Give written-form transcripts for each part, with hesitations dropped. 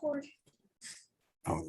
Oh no.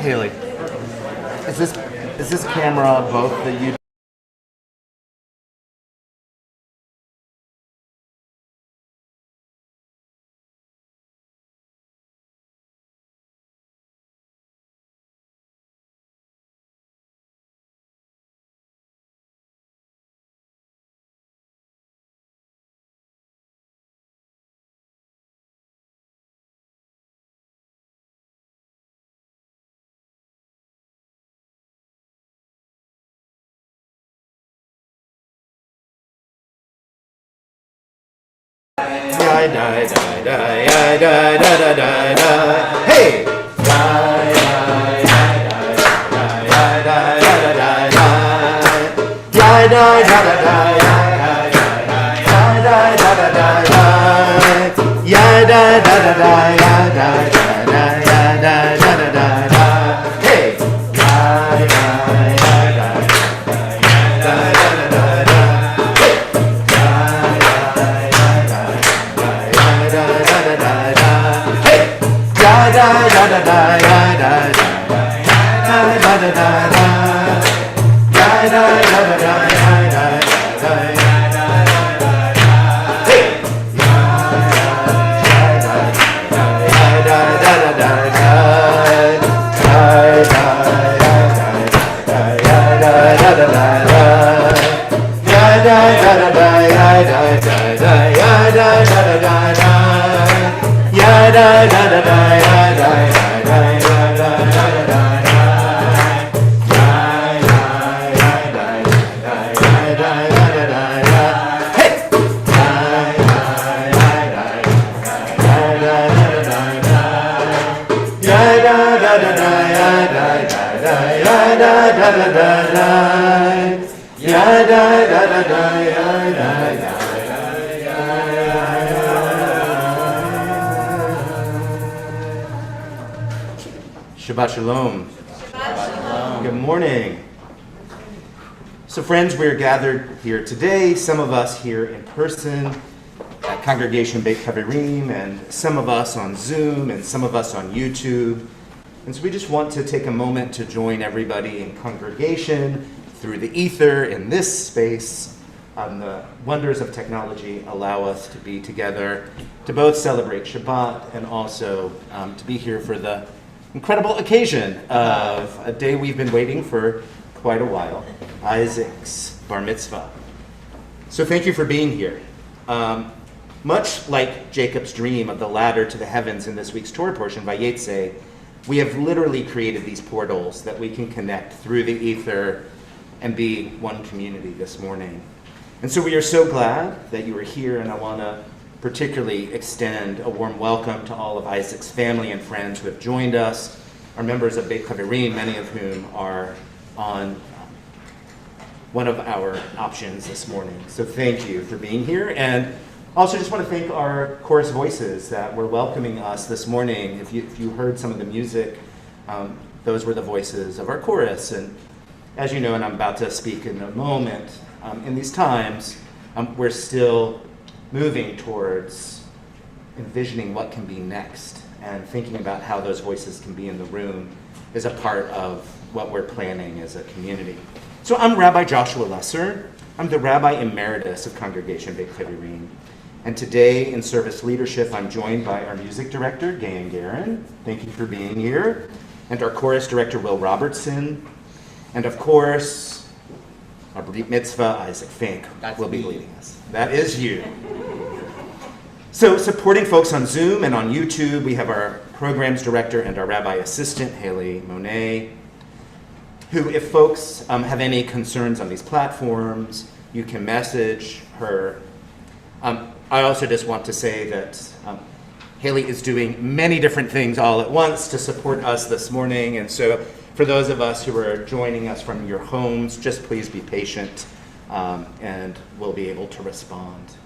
Haley, is this camera both the YouTube? Die, die, die, die, die, die, die, die, die. Hey! Die, die, die, die, die, die, die, die, die. Die, die, die, die, die, die, die, die, die, die. Yeah, die, die, die, die, die, die, die, die, die, die, die. Hey! Die, die, die, die, die, die, die, die. Shabbat Shalom. Shabbat Shalom. Good morning. So friends, we're gathered here today, some of us here in person at Congregation Beit Chaverim, and some of us on Zoom, and some of us on YouTube. And so we just want to take a moment to join everybody in congregation through the ether in this space. The wonders of technology allow us to be together to both celebrate Shabbat and also to be here for the incredible occasion of a day we've been waiting for quite a while, Isaac's bar mitzvah. So thank you for being here. Much like Jacob's dream of the ladder to the heavens in this week's Torah portion, Vayetze, we have literally created these portals that we can connect through the ether and be one community this morning. And so we are so glad that you are here, and I want to particularly extend a warm welcome to all of Isaac's family and friends who have joined us, our members of Beit Chaverim, many of whom are on one of our options this morning. So thank you for being here. And also just want to thank our chorus voices that were welcoming us this morning. If you heard some of the music, those were the voices of our chorus. And as you know, and I'm about to speak in a moment, in these times, we're still moving towards envisioning what can be next, and thinking about how those voices can be in the room is a part of what we're planning as a community. So I'm Rabbi Joshua Lesser. I'm the Rabbi Emeritus of Congregation Beit Chavirim. And today in service leadership, I'm joined by our music director, Gayan Garin. Thank you for being here. And our chorus director, Will Robertson. And of course, our Mitzvah, Isaac Finke, will be leading us. That is you. So supporting folks on Zoom and on YouTube, we have our programs director and our rabbi assistant, Haley Monet, who, if folks have any concerns on these platforms, you can message her. I also just want to say that Haley is doing many different things all at once to support us this morning. And so for those of us who are joining us from your homes, just please be patient and we'll be able to respond.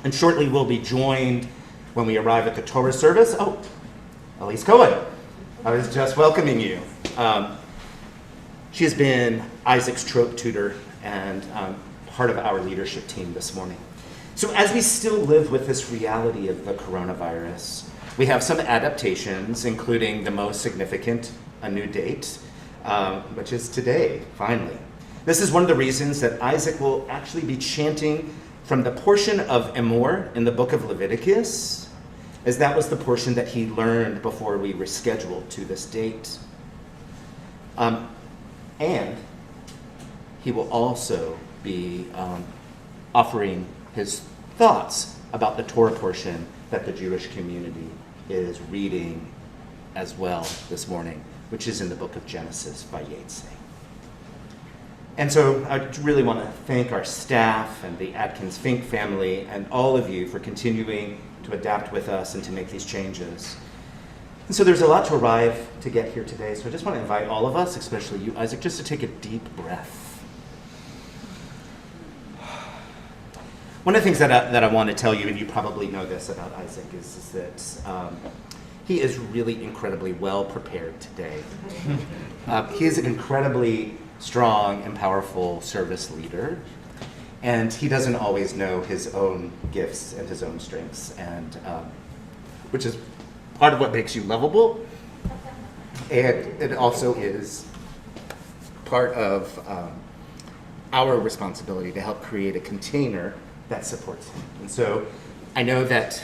And shortly we'll be joined when we arrive at the Torah Service. Oh, Elise Cohen, I was just welcoming you. She has been Isaac's trope tutor and part of our leadership team this morning. So as we still live with this reality of the coronavirus, we have some adaptations, including the most significant, a new date, which is today, finally. This is one of the reasons that Isaac will actually be chanting from the portion of Emor in the book of Leviticus, as that was the portion that he learned before we rescheduled to this date. And he will also be offering his thoughts about the Torah portion that the Jewish community is reading as well this morning, which is in the book of Genesis by Yates. And so I really want to thank our staff and the Atkins Finke family and all of you for continuing to adapt with us and to make these changes. And so there's a lot to arrive to get here today, so I just want to invite all of us, especially you, Isaac, just to take a deep breath. One of the things that I want to tell you, and you probably know this about Isaac, is that he is really incredibly well prepared today. He is an incredibly strong and powerful service leader, and he doesn't always know his own gifts and his own strengths, and which is part of what makes you lovable, and it also is part of our responsibility to help create a container that supports him. And so I know that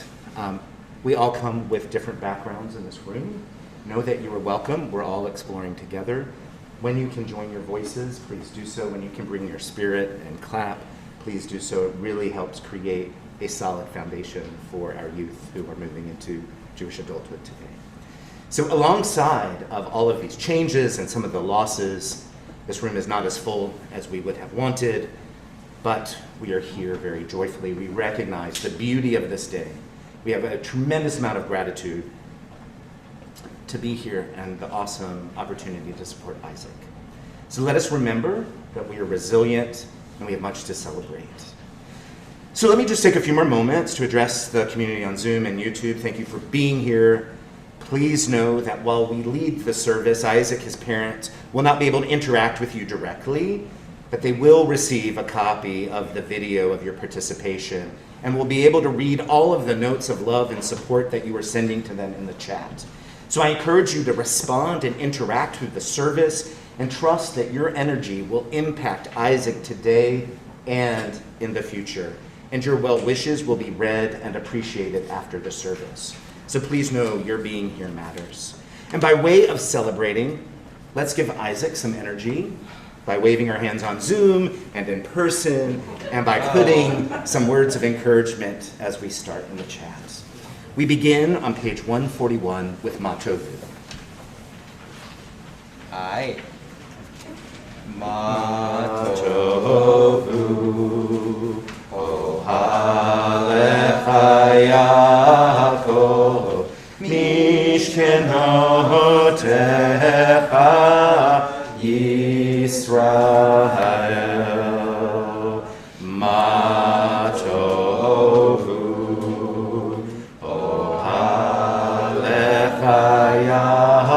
we all come with different backgrounds in this room. Know that you are welcome. We're all exploring together. When you can join your voices, please do so. When you can bring your spirit and clap, please do so. It really helps create a solid foundation for our youth who are moving into Jewish adulthood today. So alongside of all of these changes and some of the losses, this room is not as full as we would have wanted, but we are here very joyfully. We recognize the beauty of this day. We have a tremendous amount of gratitude to be here and the awesome opportunity to support Isaac. So let us remember that we are resilient and we have much to celebrate. So let me just take a few more moments to address the community on Zoom and YouTube. Thank you for being here. Please know that while we lead the service, Isaac, his parents, will not be able to interact with you directly, but they will receive a copy of the video of your participation and will be able to read all of the notes of love and support that you are sending to them in the chat. So I encourage you to respond and interact through the service and trust that your energy will impact Isaac today and in the future. And your well wishes will be read and appreciated after the service. So please know your being here matters. And by way of celebrating, let's give Isaac some energy by waving our hands on Zoom and in person, and by putting some words of encouragement as we start in the chat. We begin on page 141 with Ma Tovu. Aye. Ma Tovu, Ohalecha Yaakov, Mishkenotecha Yisrael. Ma Tovu,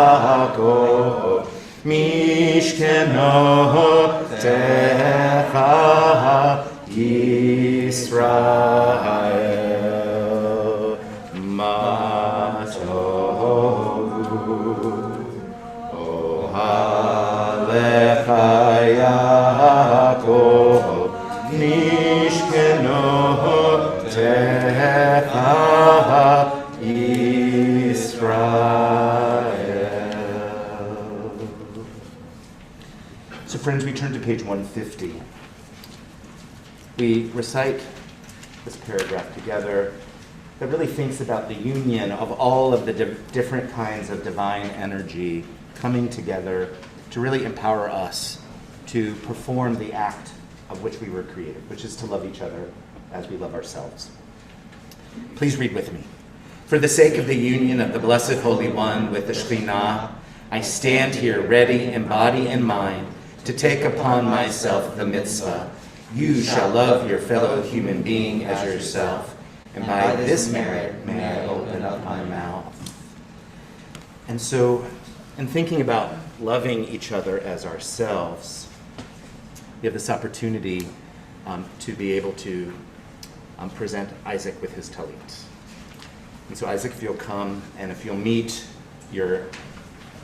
Yaakov, Mishkenotecha Yisrael. Ma tovu, Mishkenotecha Israel. So friends, we turn to page 150. We recite this paragraph together that really thinks about the union of all of the different kinds of divine energy coming together to really empower us to perform the act of which we were created, which is to love each other as we love ourselves. Please read with me. For the sake of the union of the Blessed Holy One with the Shema, I stand here ready in body and mind to take upon myself the Mitzvah. You shall love your fellow human being as yourself, and by this merit may I open up my mouth. And so, in thinking about loving each other as ourselves, we have this opportunity to be able to present Isaac with his talit. And so Isaac, if you'll come, and if you'll meet your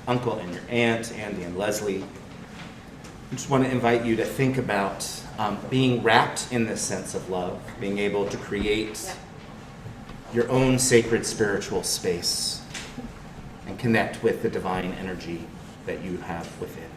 uncle and your aunt, Andy and Leslie, I just want to invite you to think about being wrapped in this sense of love, being able to create your own sacred spiritual space and connect with the divine energy that you have within.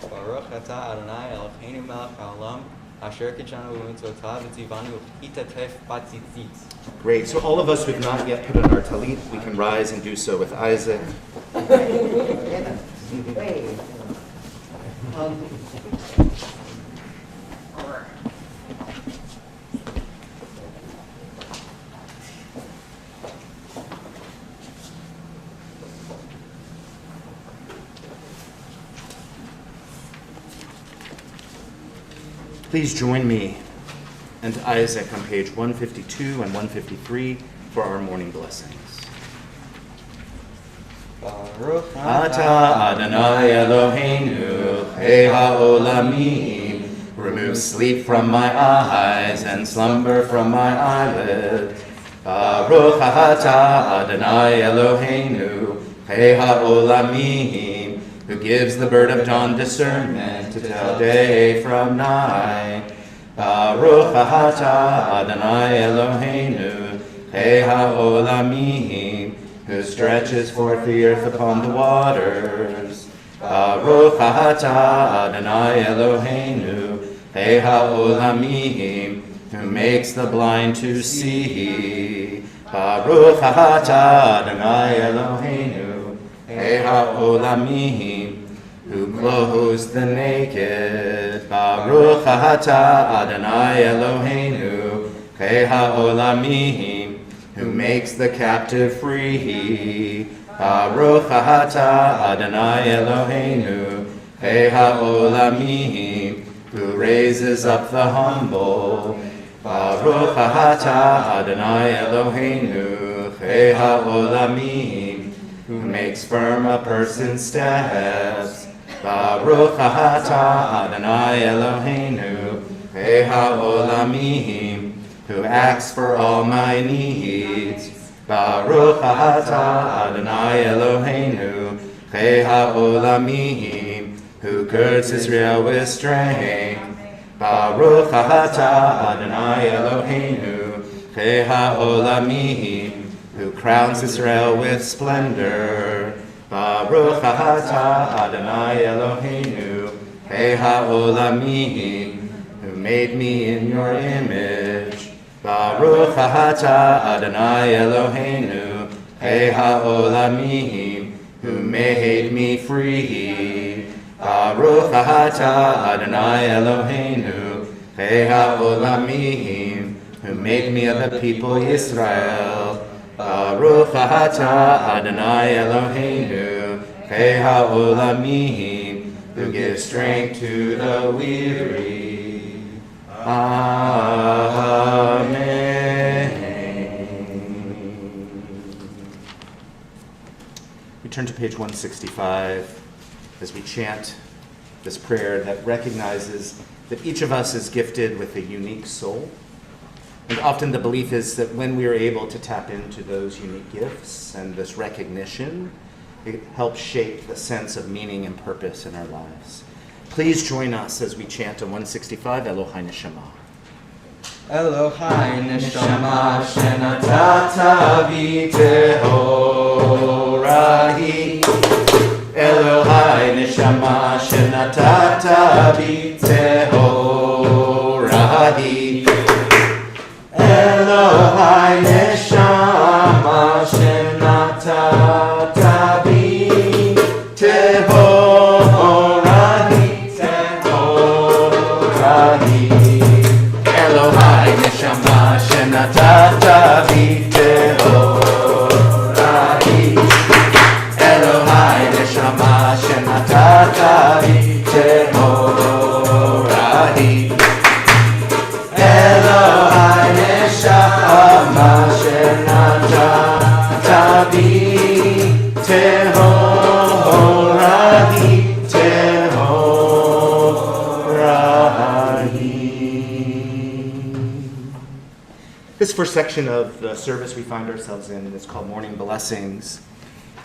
Baruch atah Adonai Eloheinu melech haolam asher kitshanu b'mitzvotav v'tzivanu itatef batzitzit. Great. So all of us who have not yet put on our talit, we can rise and do so with Isaac. Please join me and Isaac on page 152 and 153 for our morning blessings. Baruch Atah Adonai Eloheinu, Chei ha'olamim. Remove sleep from my eyes and slumber from my eyelids. Baruch atah Adonai Eloheinu, Chei ha'olamim, who gives the bird of dawn discernment to tell day from night. Baruch atah Adonai Eloheinu, Chei ha'olamim, who stretches forth the earth upon the waters. Baruch atah Adonai Eloheinu, Chei ha'olamim, who makes the blind to see. Baruch atah Adonai Eloheinu, Chei ha'olamim, who clothes the naked. Baruch atah Adonai Eloheinu, Chei ha'olamim, who makes the captive free. Baruch atah Adonai Eloheinu, Chei ha'olamim, who raises up the humble. Baruch atah Adonai Eloheinu, Chei ha'olamim, who makes firm a person's steps. Baruch atah Adonai Eloheinu, Chei ha'olamim, who acts for all my needs. Baruch atah Adonai Eloheinu, Chei ha'olamim, who girds Israel with strength. Baruch atah Adonai Eloheinu, Chei ha'olamim, who crowns Israel with splendor. Baruch atah Adonai Eloheinu, Chei ha'olamim, who made me in your image. Baruch atah Adonai Eloheinu, Chei ha'olamim, who made me free. Baruch atah Adonai Eloheinu, Chei ha'olamim, who made me of the people Israel. Baruch atah Adonai Eloheinu, Chei ha'olamim, who gives strength to the weary. Amen. We turn to page 165 as we chant this prayer that recognizes that each of us is gifted with a unique soul. And often the belief is that when we are able to tap into those unique gifts and this recognition, It helps shape the sense of meaning and purpose in our lives. Please join us as we chant on 165, Elohai Neshama. Elohai neshama shenatata Tehorahi. Elohai Neshama Shenatata Tehorahi. Elohai Neshama Shenatata Tehorahi. Tehorahi. Elohai Neshama Shenatata Tehorahi. Elohai Neshama Shenatata Tehorahi. Elohai Neshama Shenatata Tehorahi. This first section of the service we find ourselves in is called Morning Blessings,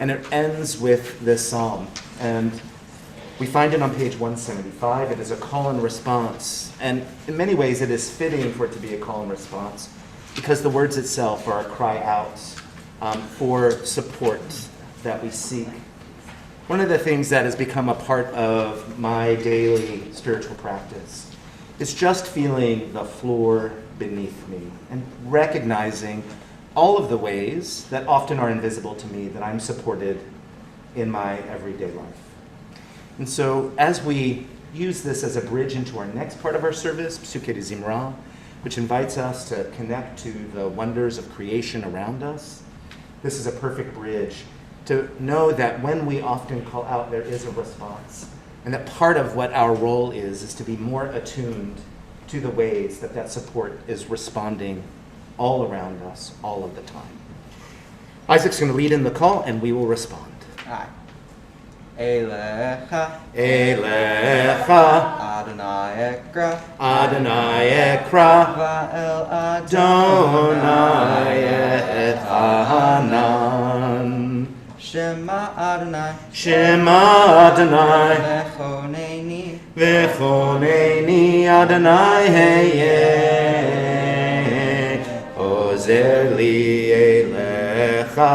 and it ends with this psalm. And we find it on page 175. It is a call and response, and in many ways it is fitting for it to be a call and response because the words itself are a cry out for support that we seek. One of the things that has become a part of my daily spiritual practice is just feeling the floor beneath me and recognizing all of the ways that often are invisible to me that I'm supported in my everyday life. And so as we use this as a bridge into our next part of our service, Psuke de Zimra, which invites us to connect to the wonders of creation around us, this is a perfect bridge to know that when we often call out, there is a response. And that part of what our role is to be more attuned to the ways that that support is responding all around us, all of the time. Isaac's going to lead in the call, and we will respond. Elecha Elecha Adonai Ekra Adonai Ekra Va'el Adonai et Hanan. Shema Adonai Shema Adonai Vechoneni V'choneni Adonai Heye Ozer li Elecha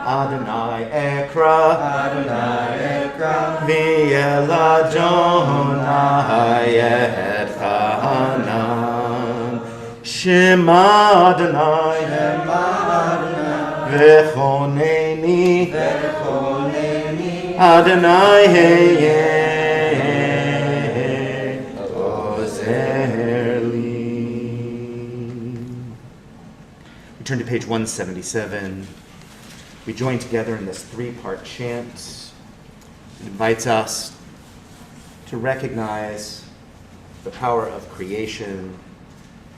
Adonai Ekra V'yel Adonai et Hanan. Shema Adonai V'choneni Adonai Heye Ozer li. We turn to page 177. We join together in this three-part chant. It invites us to recognize the power of creation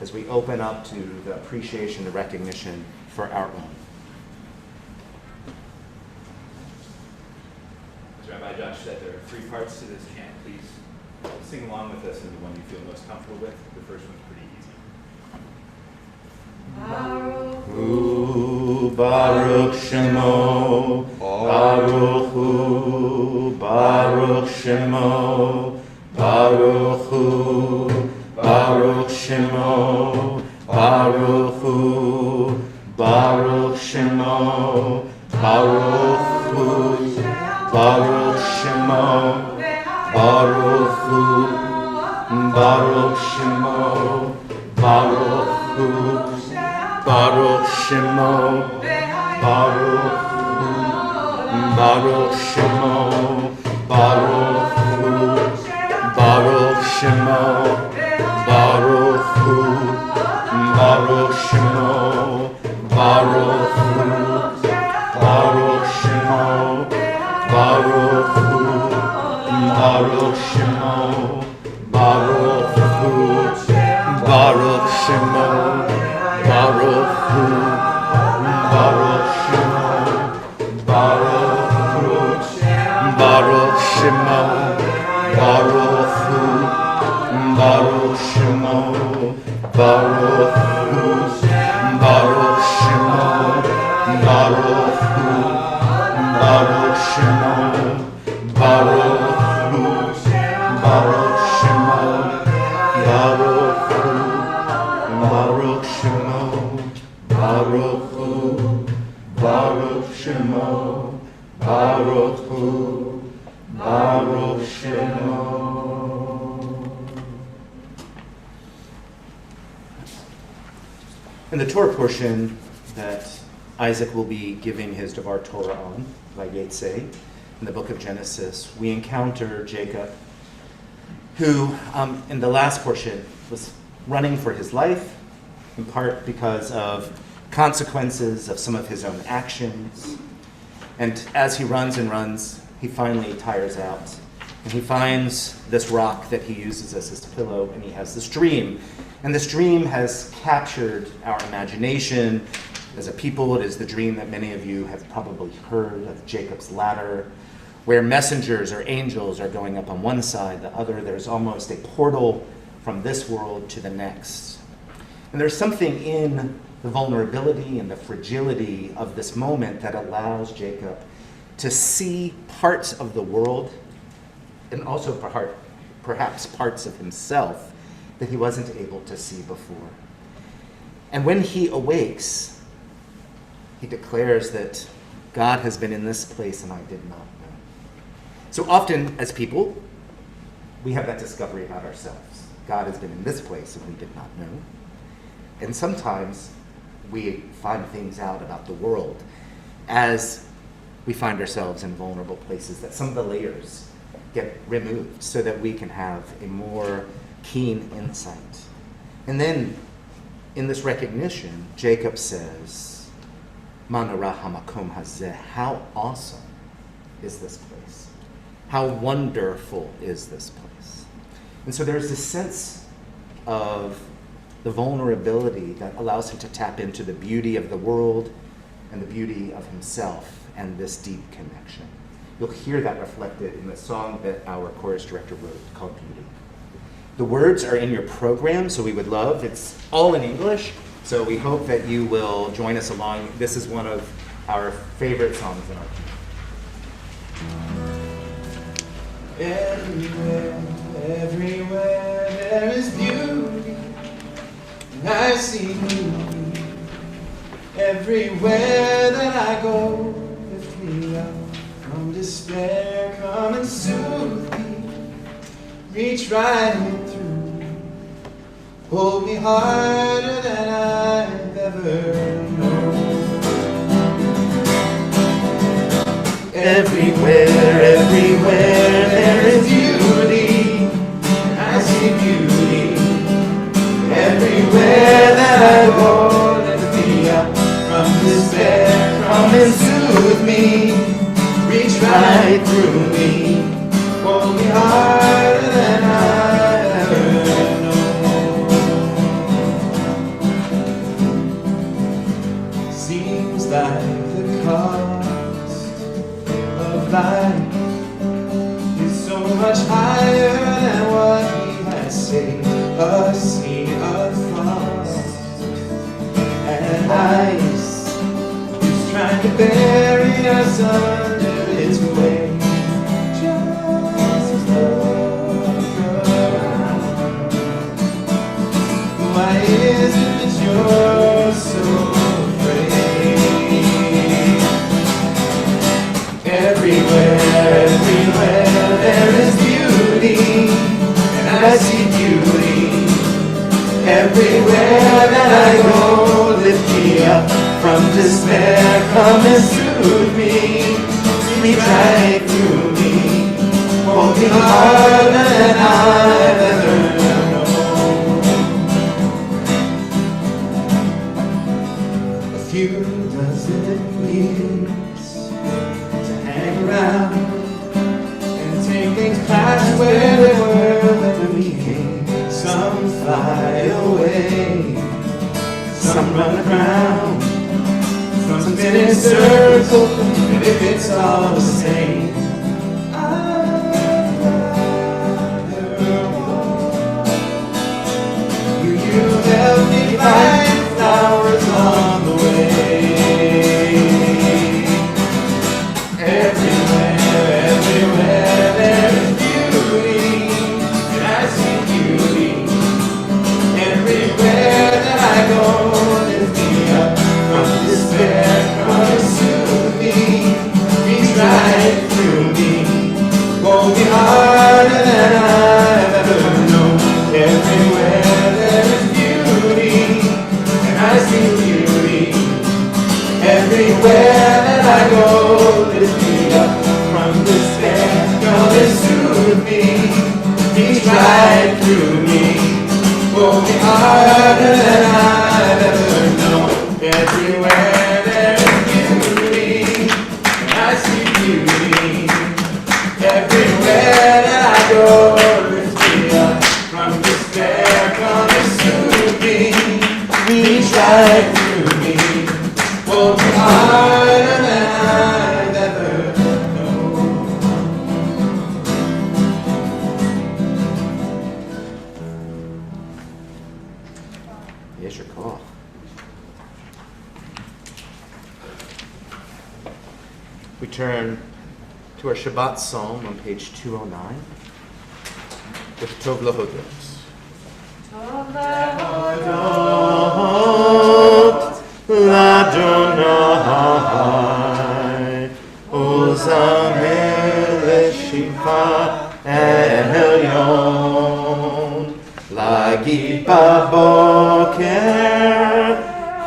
as we open up to the appreciation, the recognition for our own. As Rabbi Josh said, there are three parts to this chant. Please sing along with us in the one you feel most comfortable with. The first one's pretty easy. Hu Baruch Shemo, Baruch Hu, Baruch Shemo, Baruch Hu, Baruch Shemo, Baruch Hu, Baruch Shemo, Baruch Hu, Baruch Shemo, Baruch Hu, Baruch Shemo, Baruch Hu, Baruch Shemo, Baruch Hu, Baruch Shemo, Baruch Hu, Baruch Shemo, Baruch Hu, Baruch Shemo, Baruch Hu, Baruch Shemo, Baruch Hu, Baruch Shemo, Baruch Hu, Baruch Shemo, Baruch Hu, Baruch Shemo, Baruch Hu, Baruch Shemo, Baruch Hu, Baruch Shemo, Baruch Hu, Baruch Shemo, Baruch Hu, In the Torah portion that Isaac will be giving his Devar Torah on, Vayetze, in the book of Genesis, we encounter Jacob, who in the last portion was running for his life, in part because of consequences of some of his own actions. And as he runs and runs, he finally tires out. And he finds this rock that he uses as his pillow, and he has this dream. And this dream has captured our imagination as a people. It is the dream that many of you have probably heard of, Jacob's ladder, where messengers or angels are going up on one side, the other. There's almost a portal from this world to the next. And there's something in the vulnerability and the fragility of this moment that allows Jacob to see parts of the world and also perhaps parts of himself that he wasn't able to see before. And when he awakes, he declares that God has been in this place and I did not know. So often as people, we have that discovery about ourselves. God has been in this place and we did not know. And sometimes we find things out about the world as we find ourselves in vulnerable places, that some of the layers get removed so that we can have a more keen insight. And then in this recognition, Jacob says, Manara hamakom hazeh, how awesome is this place? How wonderful is this place? And so there's this sense of the vulnerability that allows him to tap into the beauty of the world and the beauty of himself and this deep connection. You'll hear that reflected in the song that our chorus director wrote called Beauty. The words are in your program, so we would love, it's all in English, so we hope that you will join us along. This is one of our favorite songs in our Everywhere, everywhere there is beauty, and I see beauty. Everywhere that I go, lift me up from despair, come and soothe me, reach right in through, hold me harder than I've ever known. Everywhere, everywhere there is beauty, and I see beauty. Everywhere that I go, lift me up from despair, come and soothe me, reach right through me, hold me harder than I've ever known. Seems like the cost of life is so much higher than what we had saved. A sea of frost and ice is trying to bury us under its weight. Just look around. Why is it that you're so afraid? Everywhere, everywhere there is beauty, and I see beauty. Everywhere that I go, lift me up from despair, come and soothe me, reach right through me, hold me harder than I've ever known. A few dozen years to hang around and take things past where they were when we came. Some fly away, some run aground, some spin in circles, and if it's all the same, I'd rather walk. You help me find flowers on the way. Everywhere, everywhere there is beauty, and I see beauty. Everywhere that I go, lift me up from despair, come and soothe me, reach right lift me up from despair. Come and soothe me, reach right through me, pull me harder than I've ever known. Everywhere there is beauty, and I see beauty. Everywhere that I go, lift me up from despair. Come and soothe me, reach right through me, pull me harder than I've ever known. Here's your call. We turn to our Shabbat Psalm on page 209 with Tov Lahodot. L'Adonai, Uzamer Leshimcha Elyon, Lagid Baboker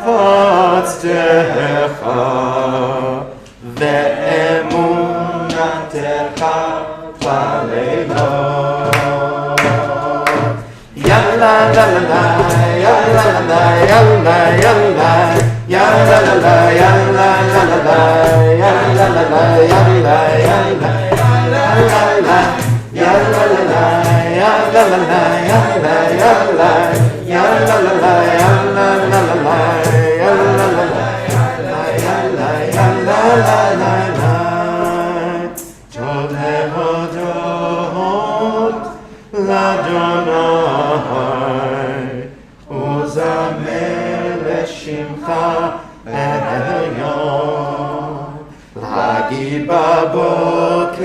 Chatztecha, Ve'emunatecha Baleilot. Yalla la la la, yalla la la, yalla yalla, yalla la la, yalla la la la, yalla la la, yalla yalla, yalla la la, yalla la la, yalla yalla, yalla la la, yalla la la, yalla la la, yalla yalla la la la. Tolehodot l'Adonai, Uzamer Leshimcha Elyon, Lagid Baboker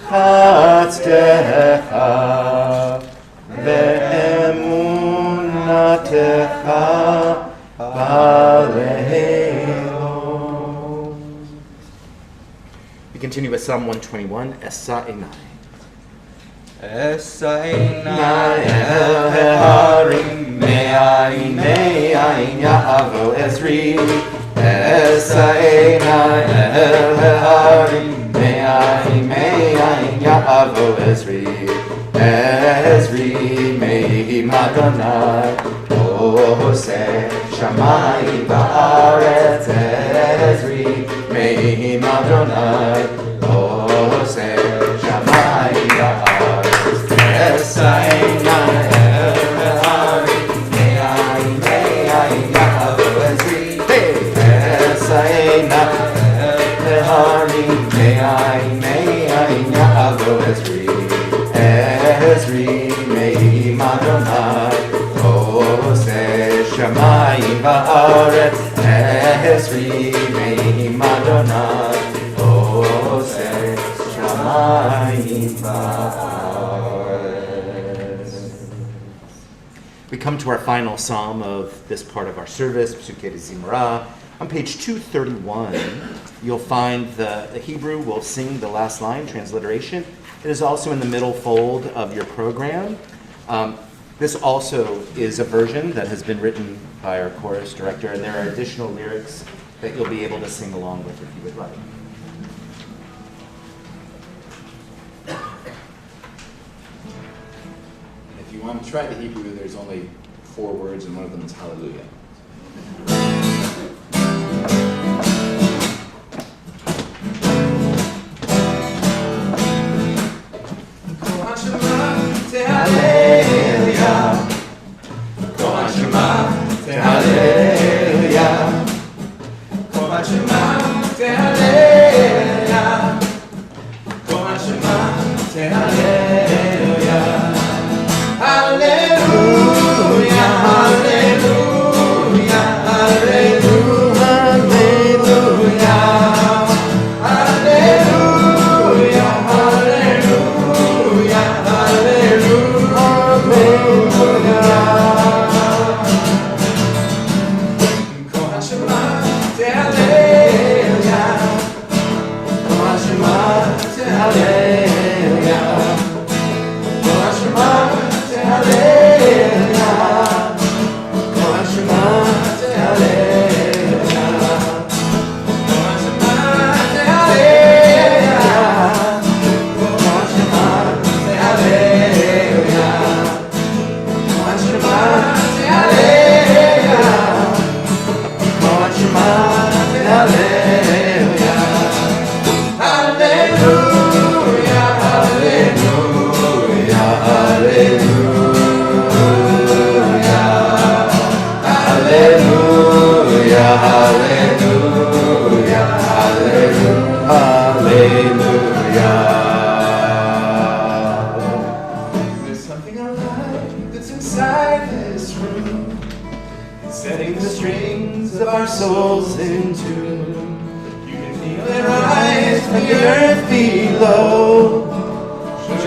Chatztecha, Ve'emunatecha Baleilot. We continue with Psalm 121, Esa Einai. Esa Einai El Harim Me'ayin Me'ayin Ya'avo Ezri. Esa Einai El Harim Me'ayin Me'ayin Ya'avo Ezri. Ezri Me'im Adonai Oseh Shamayim Ba'aretz. Ezri Me'im Adonai Oseh Shamayim Ba'aretz. Esa Einai El Harim Me'ayin Me'ayin Ya'avo Ezri. Esa Einai El Harim Me'ayin Me'ayin Ya'avo Ezri. Ezri Me'im Adonai Oseh Shamayim Ba'aretz. Ezri Me'im Adonai Oseh Shamayim Ba'aretz. We come to our final psalm of this part of our service, Psukei Zimra. On page 231, you'll find the Hebrew will sing the last line, transliteration. It is also in the middle fold of your program. This also is a version that has been written by our chorus director, and there are additional lyrics that you'll be able to sing along with if you would like. If you want to try the Hebrew, there's only 4 words, and one of them is hallelujah. Hallelujah.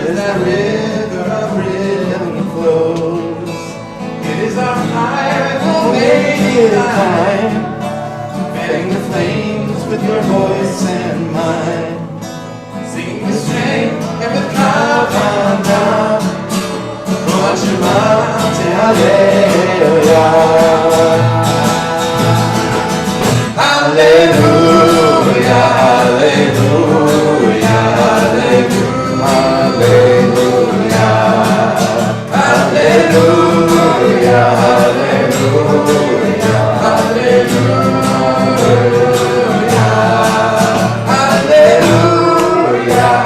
as that river of rhythm flows. It is our fire that will make it climb. Fanning the flames with your voice and mine. Singing with strength and with kavana. Kol Shema Hallelujah. Hallelujah, hallelujah, hallelujah, hallelujah, hallelujah, hallelujah, hallelujah,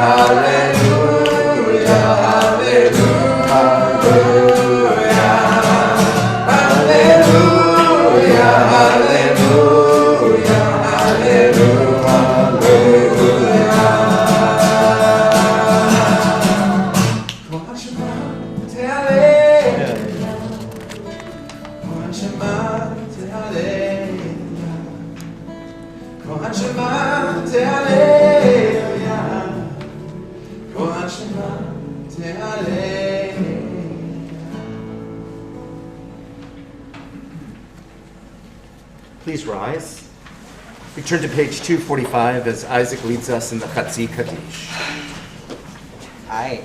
Please rise. We turn to page 245 as Isaac leads us in the Chatzi Kaddish. Aye.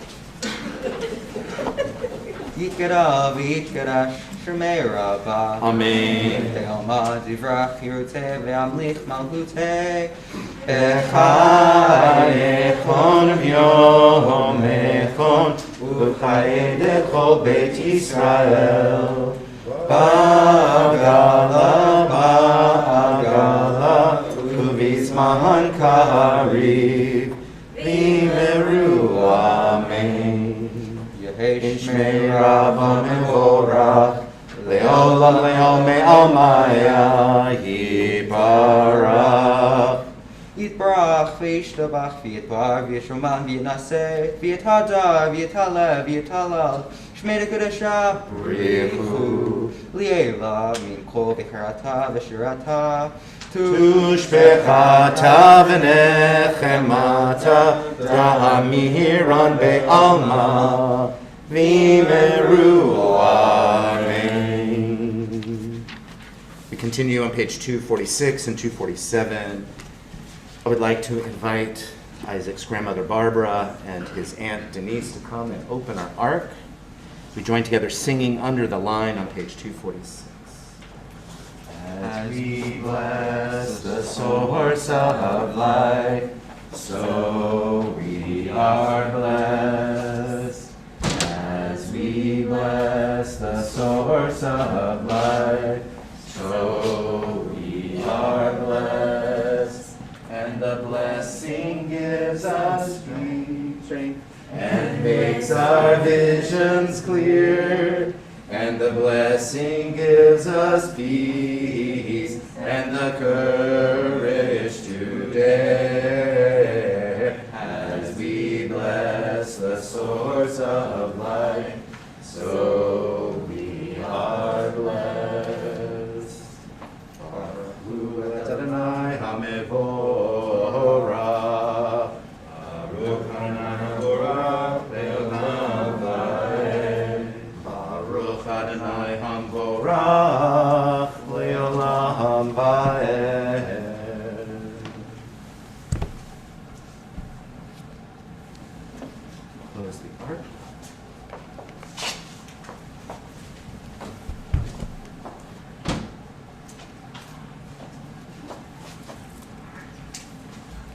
Yikara v'yikara shemei rabba. Amen. Ve'alma divrach yiruteh ve'amlich malchuteh. Echad echon v'yom echon u'chayed echol Beit Yisrael. Ba'agala, ba'agala, u'vizman kariv, v'imeru amen. Yishmei Rabba mevorach, le'olam le'olmei almaya, yibarach. Yitbarach v'yishtabach v'yitbar v'yishoman v'yinaseh v'yithadar v'yitalev v'yitalal Shmei Kedusha Brichu Liela min kol v'cherata v'shirata Tushbechata v'nechemata Da'amiran be'alma V'imeru amen. We continue on page 246 and 247. I would like to invite Isaac's grandmother Barbara and his aunt Denise to come and open our ark. We join together singing under the line on page 246. As we bless the source of life, so we are blessed. As we bless the source of life, so we are blessed. And the blessing gives us strength and makes our visions clear. And the blessing gives us peace and the courage to dare. As we bless the source of life, so we are blessed. Baruch Hu Adonai HaMevorach, Baruch Adonai HaMevorach Le'olam Va'ed, Baruch Adonai HaMevorach Le'olam Va'ed. Close the ark.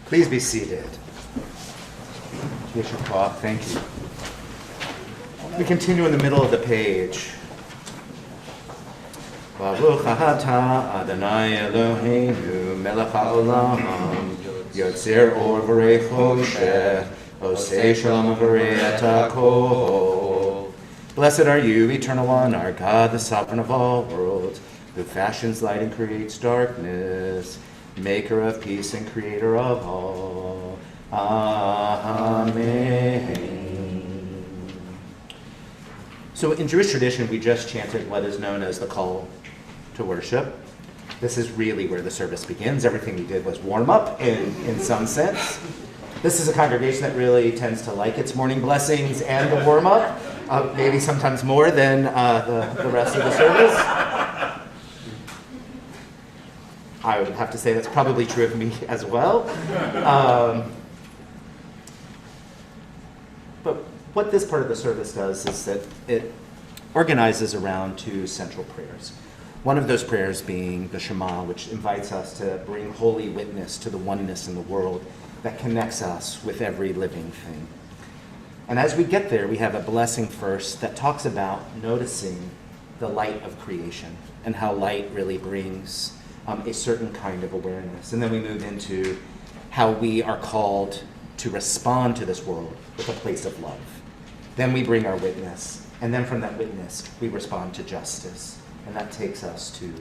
Please be seated. Thank you. We continue in the middle of the page. Baruch atah Adonai Eloheinu melech haolam yotzer or v'rei choshech osei shalom v'rei et hakol. Blessed are you, eternal one, our God, the sovereign of all worlds, who fashions light and creates darkness, maker of peace and creator of all. Amen. So in Jewish tradition, we just chanted what is known as the call to worship. This is really where the service begins. Everything we did was warm up in some sense. This is a congregation that really tends to like its morning blessings and the warm-up, maybe sometimes more than the rest of the service. I would have to say that's probably true of me as well. But what this part of the service does is that it organizes around two central prayers. One of those prayers being the Shema, which invites us to bring holy witness to the oneness in the world that connects us with every living thing. And as we get there, we have a blessing first that talks about noticing the light of creation and how light really brings a certain kind of awareness. And then we move into how we are called to respond to this world with a place of love. Then we bring our witness, and then from that witness, we respond to justice. And that takes us to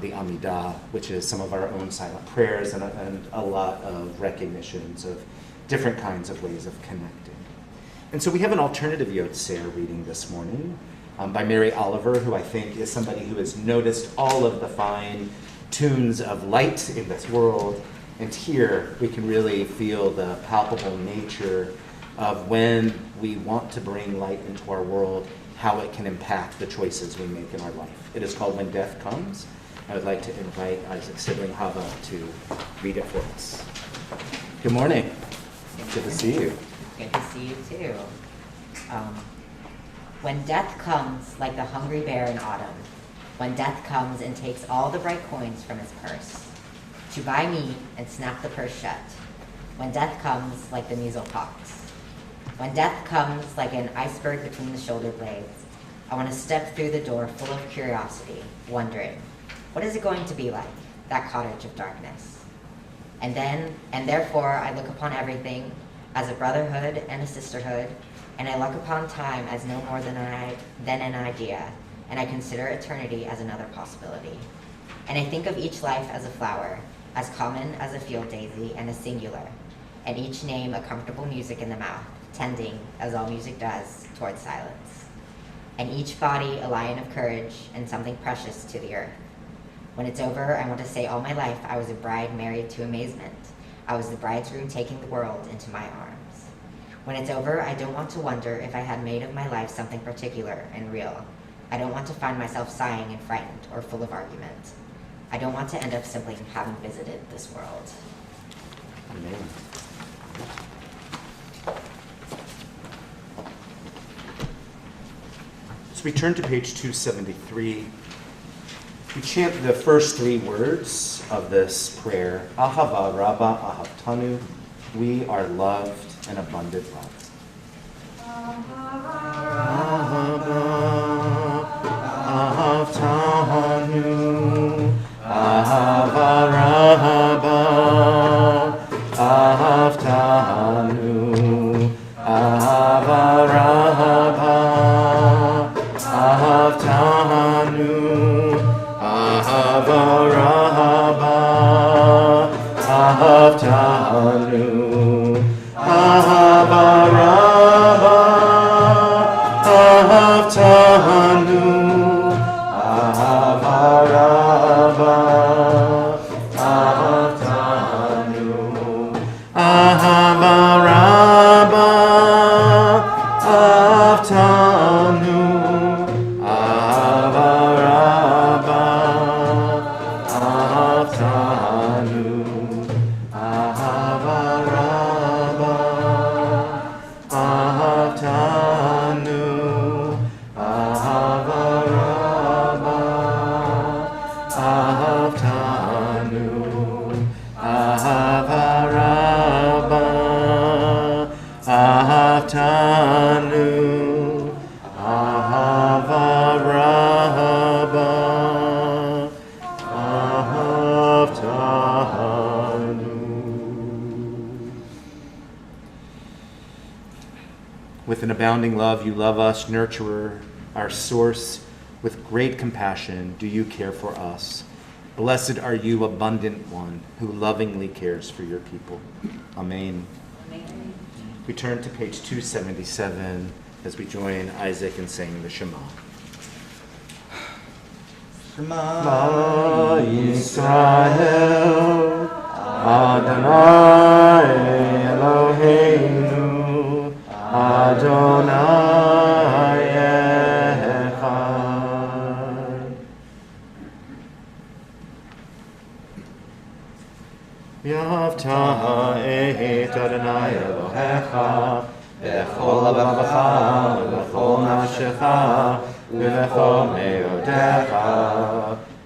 the Amidah, which is some of our own silent prayers and a lot of recognitions of different kinds of ways of connecting. And so we have an alternative Yotzer reading this morning by Mary Oliver, who I think is somebody who has noticed all of the fine tunes of light in this world. And here we can really feel the palpable nature of when we want to bring light into our world, how it can impact the choices we make in our life. It is called When Death Comes. I would like to invite Isaac's sibling Hava to read it for us. Good morning. Good to see you. Good to see you too. When death comes like the hungry bear in autumn, when death comes and takes all the bright coins from his purse, to buy meat and snap the purse shut, when death comes like the measles pox, when death comes like an iceberg between the shoulder blades, I want to step through the door full of curiosity, wondering, what is it going to be like, that cottage of darkness? And therefore I look upon everything as a brotherhood and a sisterhood, and I look upon time as no more than an idea, and I consider eternity as another possibility. And I think of each life as a flower, as common as a field daisy and as singular, and each name a comfortable music in the mouth, tending, as all music does, towards silence. And each body a lion of courage and something precious to the earth. When it's over, I want to say all my life I was a bride married to amazement. I was the bridegroom taking the world into my arms. When it's over, I don't want to wonder if I had made of my life something particular and real. I don't want to find myself sighing and frightened or full of argument. I don't want to end up simply having visited this world. Amen. So we turn to page 273. We chant the first three words of this prayer. Ahava Rabba Ahavtanu. We are loved and abundant love. Ahava Ahavtanu. Ahava Rabba Ahavtanu. Ahava Rabba Ahavtanu. Ahava Rabba Ahavtanu. Ahava Rabba Ahavtanu. Ahava Rabba Ahavtanu. Ahava Rabba Ahavtanu. With an abounding love, you love us, nurturer, our source. With great compassion, do you care for us. Blessed are you, abundant one, who lovingly cares for your people. Amen. Amen. We turn to page 277 as we join Isaac in saying the Shema. Shema Yisrael, Adonai Eloheinu Adonai Echad. V'ahavta et Adonai Elohecha b'chol levavecha v'chol nafshecha v'chol meodecha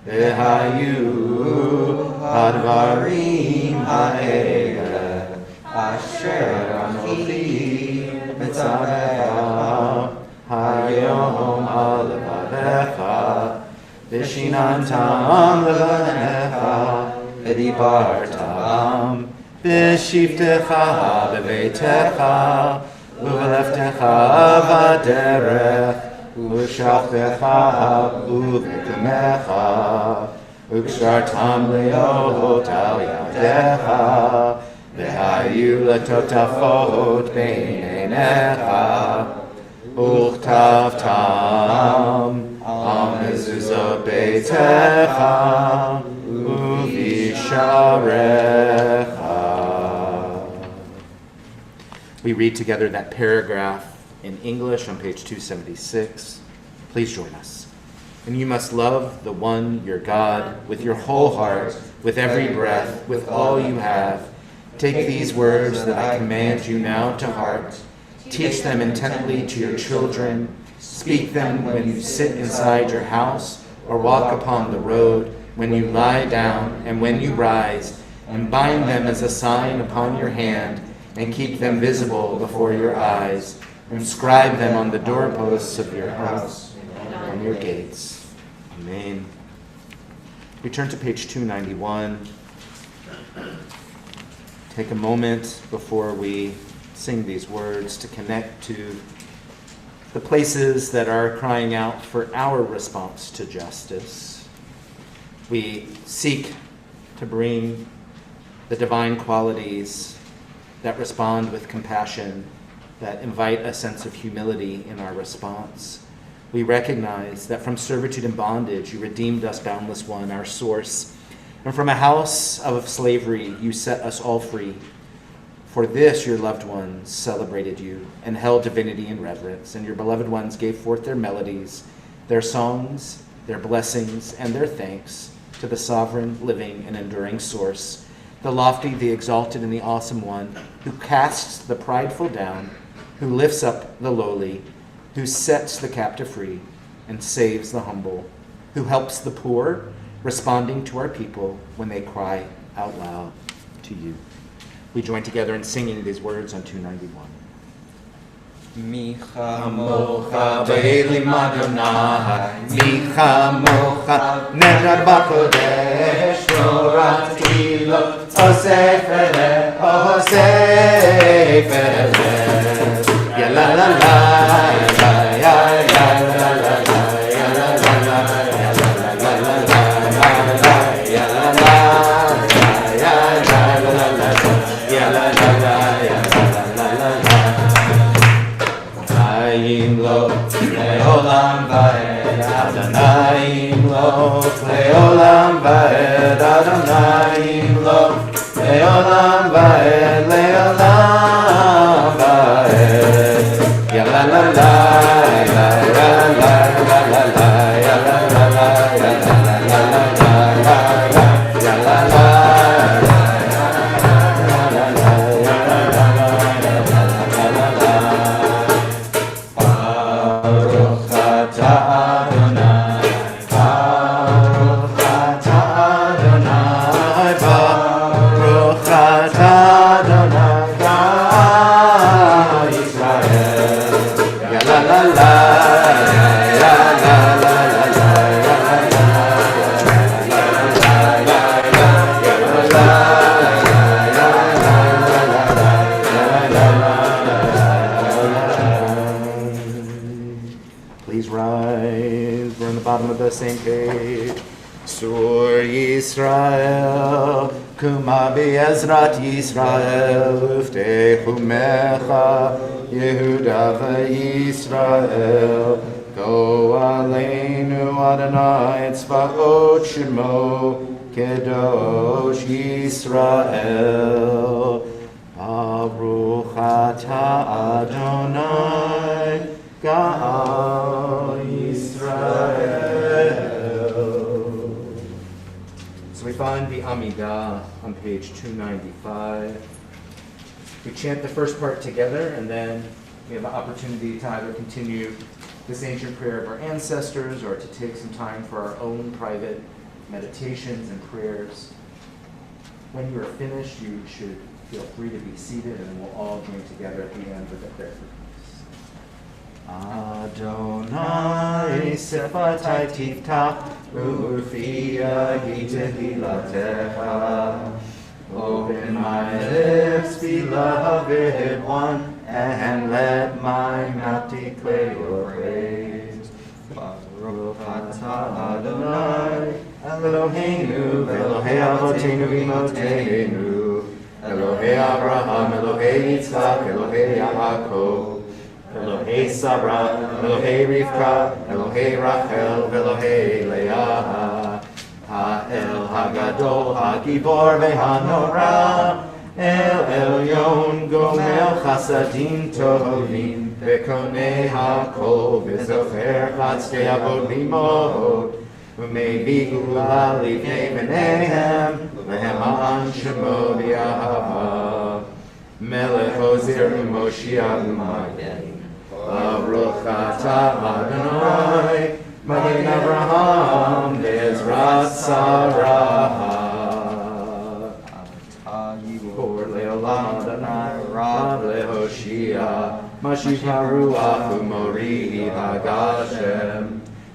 v'hayu hadvarim ha'ele asher anochi mitzavecha hayom al levavecha v'shinantam levanecha v'dibartam v'shivtecha b'veitecha u'v'leftecha v'derech u'shachtecha u'v'kumecha u'kshartam le'ot al yadecha v'hayu letotafot b'einecha u'chtavtam al mezuzot beitecha u'visharecha. We read together that paragraph in English on page 276. Please join us. And you must love the one, your God, with your whole heart, with every breath, with all you have. Take these words that I command you now to heart. Teach them intently to your children. Speak them when you sit inside your house or walk upon the road, when you lie down and when you rise, and bind them as a sign upon your hand, and keep them visible before your eyes. Inscribe them on the doorposts of your house and on your gates. Amen. We turn to page 291. Take a moment before we sing these words to connect to the places that are crying out for our response to justice. We seek to bring the divine qualities that respond with compassion, that invite a sense of humility in our response. We recognize that from servitude and bondage, you redeemed us, boundless one, our source. And from a house of slavery, you set us all free. For this, your loved ones celebrated you and held divinity in reverence, and your beloved ones gave forth their melodies, their songs, their blessings, and their thanks to the sovereign, living, and enduring source, the lofty, the exalted, and the awesome one, who casts the prideful down, who lifts up the lowly, who sets the captive free and saves the humble, who helps the poor, responding to our people when they cry out loud to you. We join together in singing these words on 291. Micha Mocha Be'elim Adonai, Micha Mocha Nedar B'Kodesh, Torah Tefilot, Osef Eleh, Osef Eleh. Ya la la la, ya ya ya la la la, ya la la la, ya la la la la, ya la la, ya la la la, ya la la la, ya la la la. Adonai lo leolam vaed, Adonai lo leolam vaed, Adonai lo leolam vaed, leolam vaed. Ya la la la, ya la la la la la, ya la la la, ya la la la la, ya la la. Please rise. We're on the bottom of the same page. Sur Yisrael, Kuma Be'ezrat Yisrael, Uftechu Mecha, Yehuda ve'Yisrael, Go Aleinu Adonai Tzvaot Shemo, Kedosh Yisrael. Baruch atah Adonai Gal Yisrael. So we find the Amidah on page 295. We chant the first part together, and then we have an opportunity to either continue this ancient prayer of our ancestors or to take some time for our own private meditations and prayers. When you are finished, you should feel free to be seated, and we'll all join together at the end with a prayer for peace. Adonai sefatai tiftach u'urfiya tehillatcha. Open my lips, beloved one, and let my mouth declare your praise. Baruch atah Adonai Eloheinu v'Elohei Avotenu v'Imotenu, Elohei Abraham, Elohei Yitzchak, Elohei Yaakov, Elohei Sarah, Elohei Rivka, Elohei Rachel, Elohei Leah, Ha'el Hagadol, Hagibor ve'Hanora, El Elyon Gomel Chasadim Tovim, Ve'konei HaKol, V'zocher Chatzkei Avot Limod, U'mei Gula Livnei B'neihem, Le'eman Shemo B'Yahava, Melech Ozer U'Moshiach U'Magen, Baruch atah Adonai, Magen Abraham, Bezrat Sarah, Or Leolam Adonai, Rav Lehoshia, Mashiach HaRuach U'Mori HaGashem,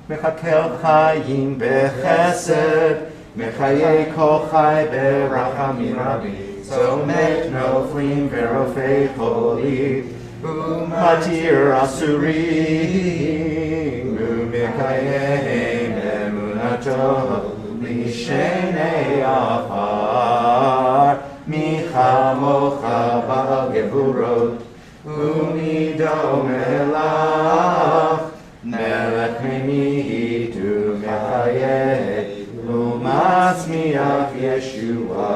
Mechakel Chayim Bechesed, Mechayei Kol Chai Berachamim Rabim, Zomet Noflim Verofei Choli, Umatir Asurim, Umekayem Emunato, Lishenei Afar, Michamocha Ba'Geburot, Umido Melach, Melech Memihitu Mechayeh, Umatzmiach Yeshua,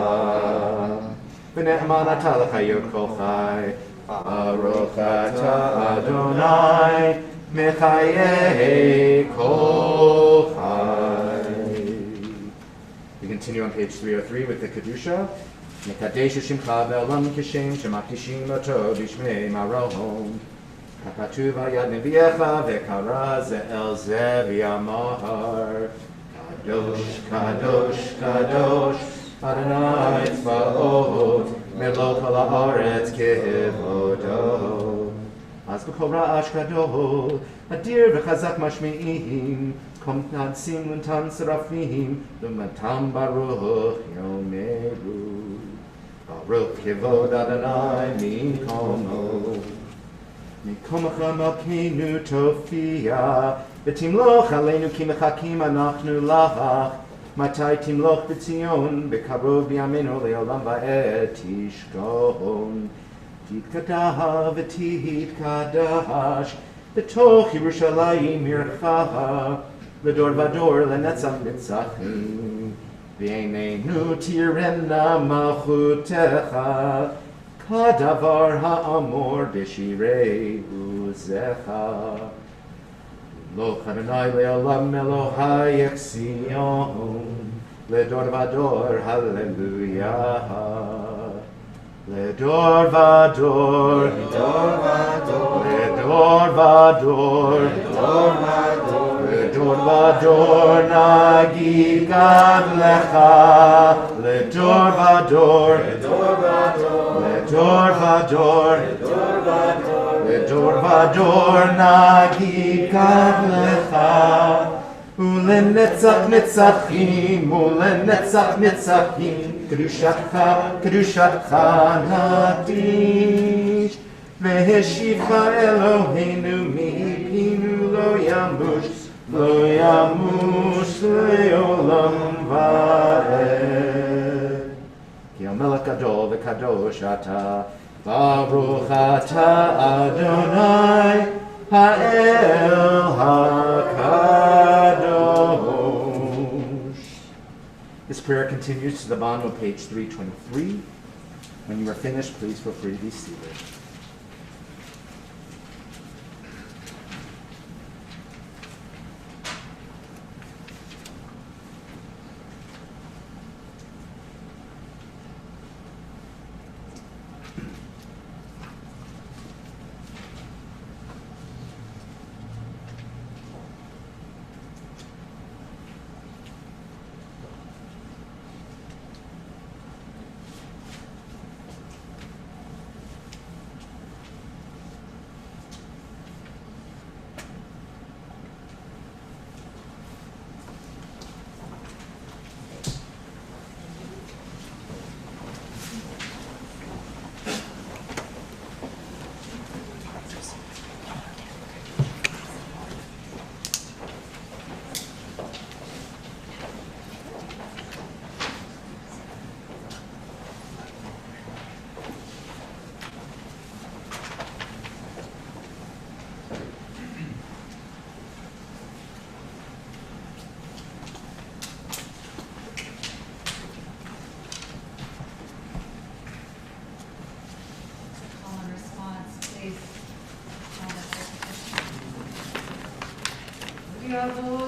V'ne'eman atah l'chayot kol chai, Baruch atah Adonai, Mechayeh kol chai. We continue on page 303 with the Kedusha. Mekadesh Shimcha ve'olam kishem shemakdishim oto b'shmei marohom. Kakatu v'yad neviecha ve'kara ze'el ze v'yamar. Kadosh, Kadosh, Kadosh, Adonai Tzvaot, Melech kol haaretz kevodo. Az b'kol ra'ash gadol, adir v'chazak mashmi'im, kom nadsim l'ntan serafim, l'matam baruch yomeru. Baruch kevod Adonai minkomo. Mikomacha malkeinu tofia, v'timloch aleinu ki mechakim anachnu lach, matai timloch b'tzion, b'karov b'yamenu le'olam va'et tishkon. Titkadaha v'titkadash, b'toch Yerushalayim yirchaha, l'dor v'dor l'netzach nitzachim, v'einenu tirena malchutecha, kadavar ha'amor b'shirei uzecha. Lo Adonai le'olam Elohai Yeksion, l'dor v'dor hallelujah. Ledor vador, ledor vador, ledor vador, ledor vador, nagid gad lecha. Ledor vador, ledor vador, ledor vador, nagid gad lecha. Ulenetzach netzachim, ulenetzach netzachim, Kedushatcha, Kedushatcha nadish, Veheshivcha Eloheinu mipinu lo yamush leolam va'ed. Ki Melech gadol v'kadosh ata, Baruch ata Adonai, Ha'el HaKadosh. This prayer continues to the bottom of page 323. When you are finished, please feel free to be seated. Shalom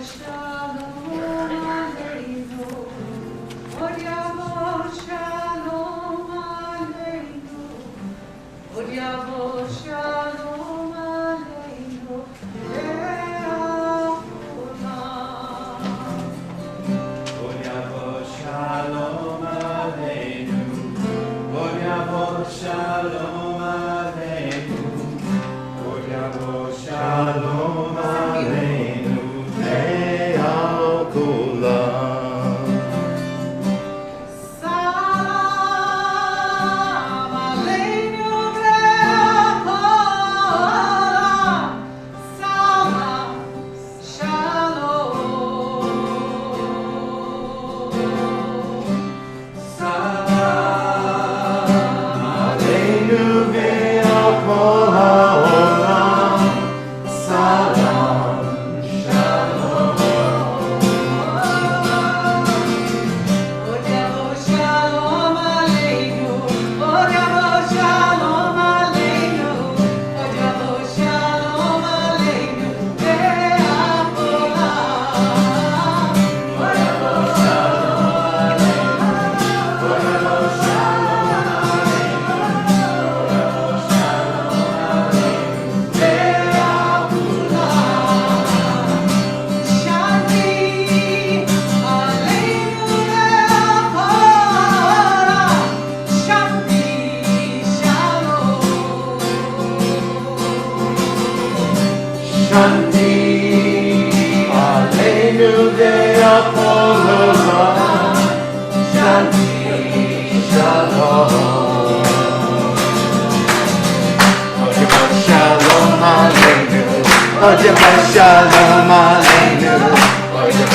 Aleinu, Shalom Aleinu,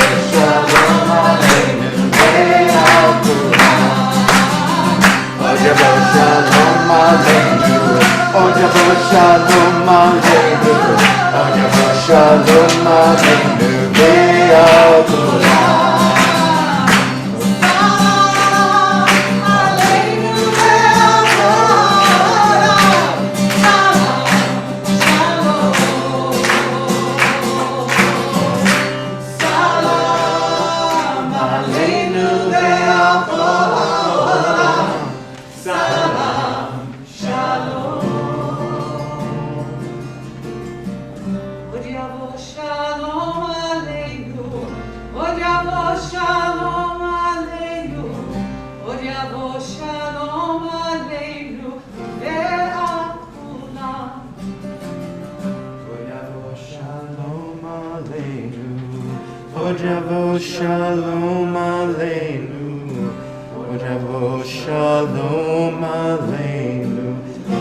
Shalom Aleinu, Shalom Aleinu, Shalom Aleinu, Shalom Aleinu, Shalom Aleinu,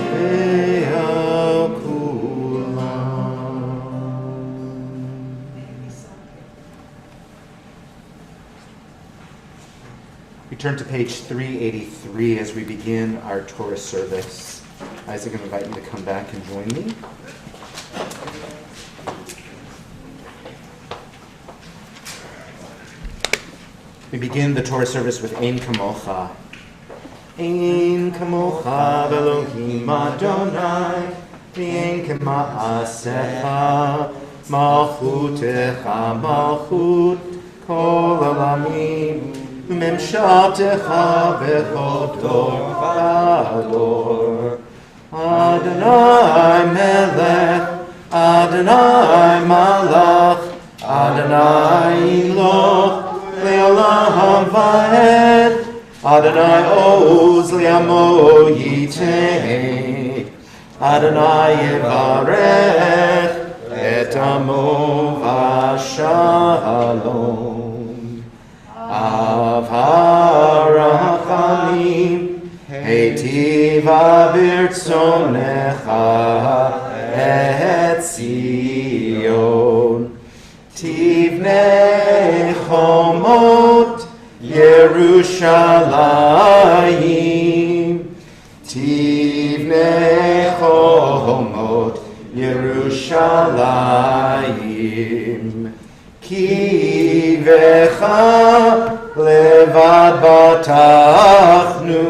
Ve'al kulam. We turn to page 383 as we begin our Torah service. Isaac, I invite you to come back and join me. We begin the Torah service with Ein Kamocha. Ein kamocha v'Elohim Adonai, v'ein k'ma'asecha, malchutecha malchut kol olamim, u'memshaltecha b'chol dor v'ador. Adonai melech, Adonai malach, Adonai iloch, le'olam va'ed, Adonai oz li'amo yiteh, Adonai yevarech et amo v'shalom. Av harachamim heitiva b'rtzonecha et Zion, tivnei chomot Yerushalayim, tivnei chomot Yerushalayim, ki vecha levad batachnu,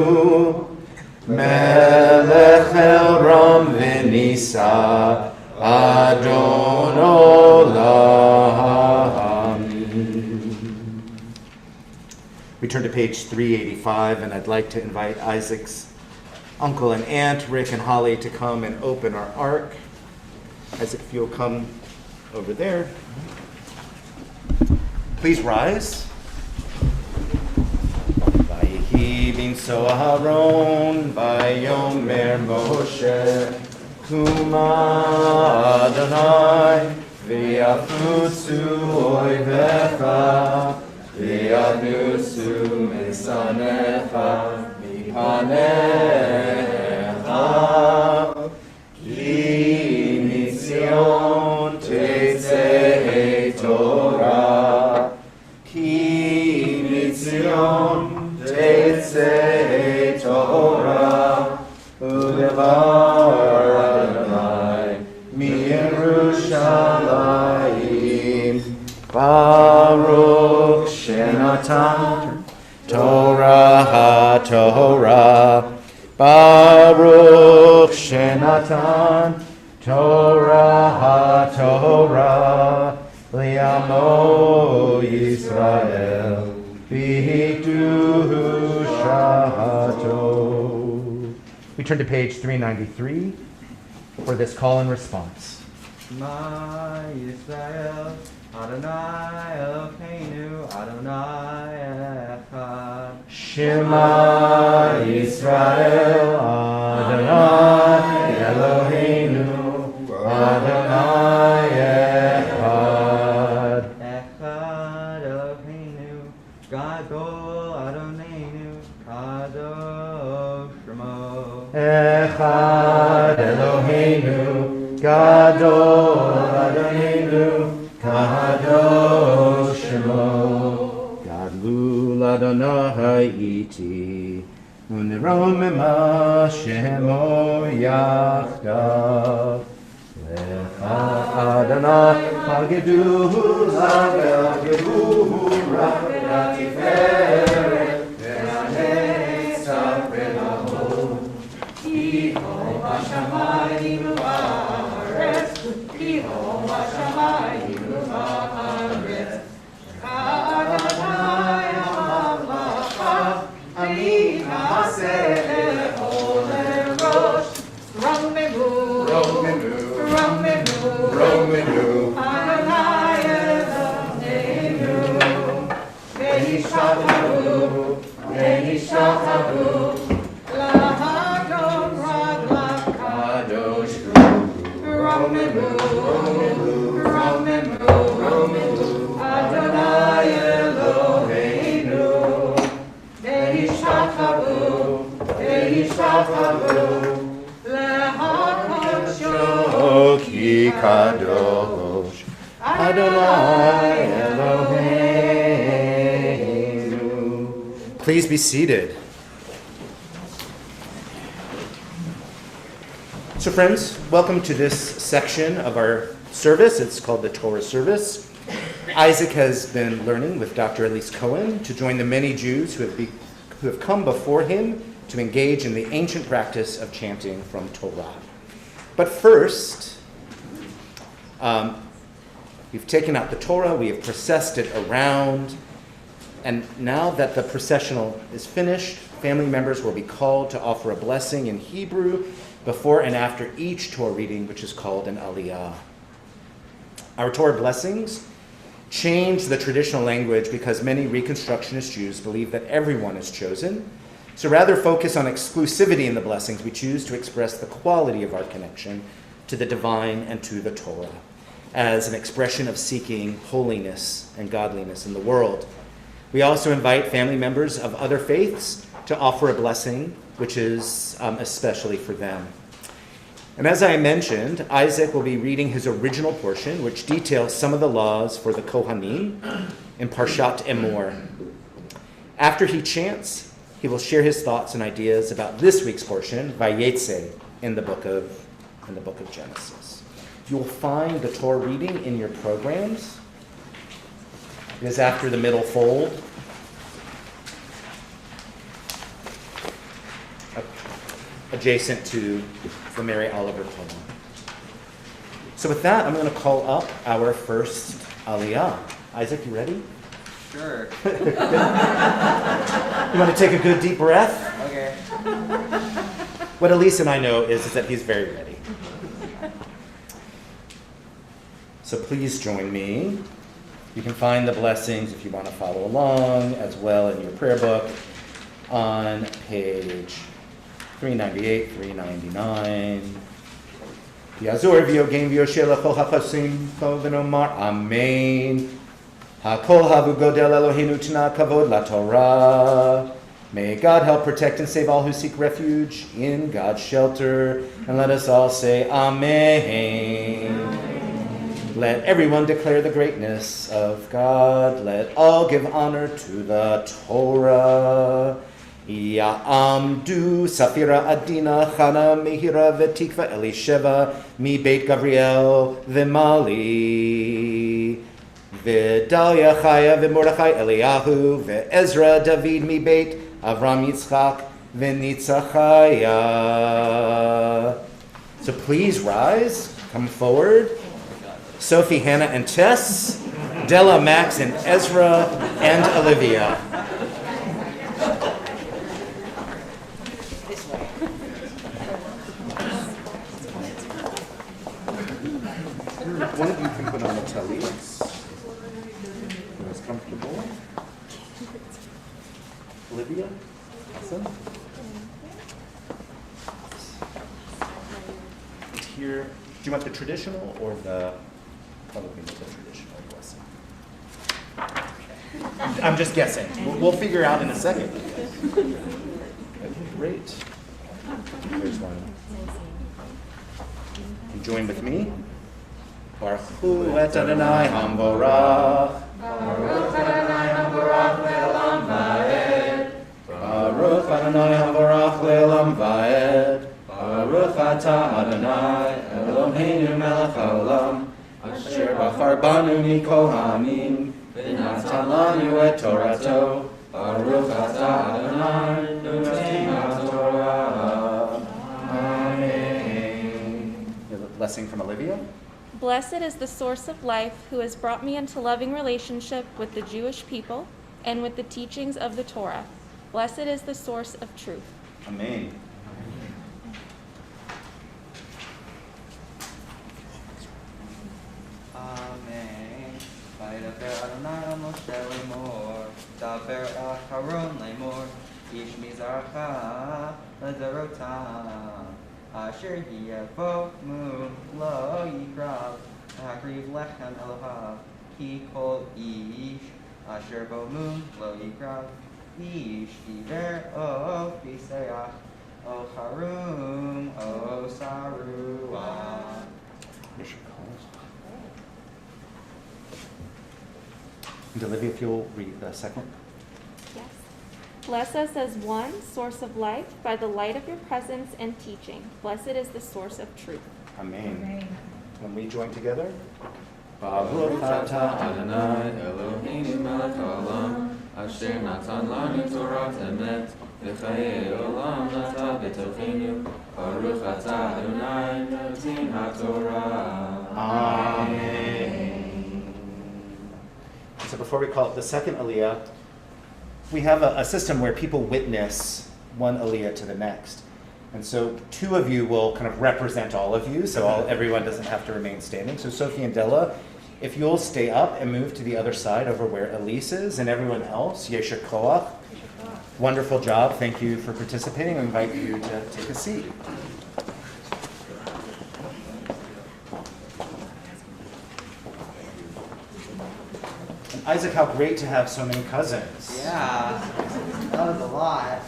melech el ram v'nisa, Adon olam. We turn to page 385, and I'd like to invite Isaac's uncle and aunt, Rick and Holly, to come and open our ark. Isaac, if you'll come over there. Please rise. Vayehi binso Aharon, vayomer Moshe, Kuma Adonai, v'yafutzu oivecha, v'yanusu mesanecha, mipanecha, ki mitzion tetzeh Torah, ki mitzion tetzeh Torah, u'devar Adonai miYerushalayim, Baruch Shenatan Torah HaTorah, Baruch Shenatan Torah HaTorah, Li'amo Yisrael V'hituhu Shahato. We turn to page 393 for this call and response. Shema Yisrael, Adonai Eloheinu, Adonai Echad. Shema Yisrael, Adonai Eloheinu, Adonai Echad. Echad Eloheinu, Gadol Adonenu, Kadosh Shemo. Echad Eloheinu, Gadol Adonenu, Kadosh Shemo. Gadlul Adonai iti, u'neromema shemo yachdav. Lecha Adonai hageduhu lave'ageduhu ra'at tiferet ve'anetzach ve'lahod. Kiho b'shamayim u'ba'aretz, Kiho b'shamayim u'ba'aretz. Adonai hamamlacha, ani na'aseh le'ol le'rosh. Romemu, Romemu, Romemu, Romemu, Adonai Eloheinu, ve'nishatavu, ve'nishatavu, lahadon radlav kadosh hu. Romemu, Romemu, Romemu, Romemu, Adonai Eloheinu, ve'nishatavu, ve'nishatavu, Ki kadosh Adonai Eloheinu. Please be seated. So friends, welcome to this section of our service. It's called the Torah Service. Isaac has been learning with Dr. Elise Cohen to join the many Jews who have come before him to engage in the ancient practice of chanting from Torah. But first, we've taken out the Torah, we have processed it around, and now that the processional is finished, family members will be called to offer a blessing in Hebrew before and after each Torah reading, which is called an aliyah. Our Torah blessings change the traditional language because many Reconstructionist Jews believe that everyone is chosen. So rather focus on exclusivity in the blessings, we choose to express the quality of our connection to the divine and to the Torah as an expression of seeking holiness and godliness in the world. We also invite family members of other faiths to offer a blessing, which is especially for them. And as I mentioned, Isaac will be reading his original portion, which details some of the laws for the Kohanim in Parshat Emor. After he chants, he will share his thoughts and ideas about this week's portion, Vayetze, in the book of Genesis. You will find the Torah reading in your programs. It is after the middle fold. Adjacent to the Mary Oliver poem. So with that, I'm going to call up our first aliyah. Isaac, you ready? Sure. You want to take a good deep breath? Okay. What Elise and I know is that he's very ready. So please join me. You can find the blessings if you want to follow along as well in your prayer book on page 398, 399. Yazor v'yogim v'yoshel l'chol hachasim tov v'nomar amen. Hakol havu godel Eloheinu t'na kavod laTorah. May God help protect and save all who seek refuge in God's shelter. And let us all say amen. Let everyone declare the greatness of God. Let all give honor to the Torah. Ya'amdu Safira Adina Chana Mehira V'Tikva Elisheva Mi Beit Gavriel V'Mali V'Dalia Chaya V'Mordechai Eliyahu V'Ezra David Mi Beit Avram Yitzchak V'Nitzachaya. So please rise, come forward. Sophie, Hannah, and Tess, Della, Max, and Ezra, and Olivia. One of you can put on a tallis. Who's comfortable? Olivia? Awesome. Here, do you want the traditional or the, probably the traditional blessing? Okay. I'm just guessing. We'll figure out in a second. Okay, great. Here's one. You join with me. Baruch hu et Adonai hamborach. Baruch Adonai hamborach le'olam va'ed. Baruch Adonai hamborach le'olam va'ed. Baruch atah Adonai Eloheinu melech haolam. Asher bachar banu mikol ha'amim. V'natan lanu et Torato. Baruch atah Adonai notei ha'Torah. Amen. A blessing from Olivia. Blessed is the source of life who has brought me into loving relationship with the Jewish people and with the teachings of the Torah. Blessed is the source of truth. Amen. Amen. Vaydaber Adonai al Moshe lemor. Daber el Haron lemor. Ish mizarcha l'darotam. Asher yavo mu lo yikrav. Hakriv lechem Elohav. Ki kol ish. Asher bo mu lo yikrav. Ish diver o biseach. O harum o sarua. And Olivia, if you'll read the second. Yes. Bless us as one, source of life, by the light of your presence and teaching. Blessed is the source of truth. Amen. When we join together. Baruch atah Adonai Eloheinu melech haolam, asher natan lanu Torah emet, וחיי עולם נטע בתוכנו, ברוך אתה אדוני נותן התורה. Amen. So before we call it the second Aliyah, we have a system where people witness one Aliyah to the next. And so two of you will kind of represent all of you, so everyone doesn't have to remain standing. So Sophie and Della, if you'll stay up and move to the other side over where Elise is, and everyone else, Yesher Koach. Wonderful job. Thank you for participating. I invite you to take a seat. And Isaac, how great to have so many cousins. Yeah, that was a lot.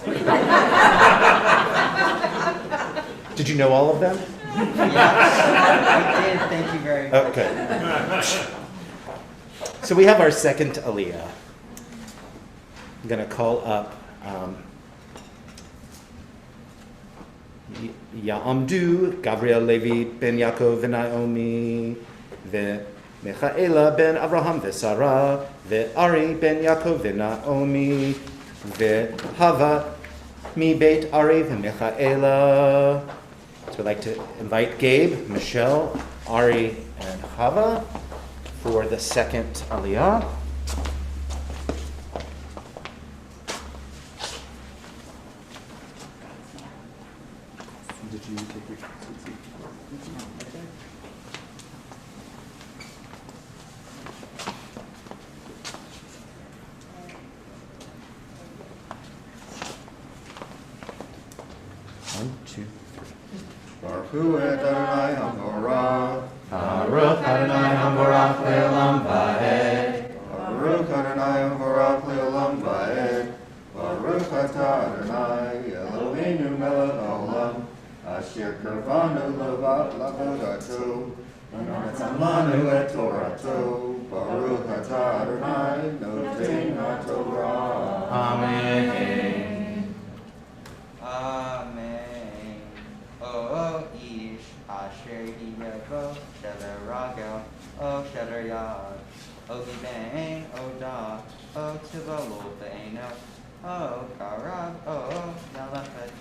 Did you know all of them? Yeah, I did. Thank you very much. Okay. So we have our second Aliyah. I'm going to call up Ya'amdu, Gabriel Levi ben Yaakov v'Naomi, v'Mechaela ben Avraham v'Sarah, v'Ari ben Yaakov v'Naomi, v'Hava mi beit Ari v'Mechaela. So I'd like to invite Gabe, Michelle, Ari, and Hava for the second Aliyah. Did you take your seat? One, two, Baruch Hu et Adonai HaMorah. Baruch Adonai HaMorach Le'olam Va'ed. Baruch Adonai HaMorach Le'olam Va'ed. Baruch atah Adonai Eloheinu melech haolam. Asher karvanu lavodato. V'natan lanu et torato. Baruch atah Adonai noten haTorah. Amen. Amen. O ish asher yavo sheder ragel, o sheder yad, o gibein, o da, o tivalo be'eno, o karab, o yalepet,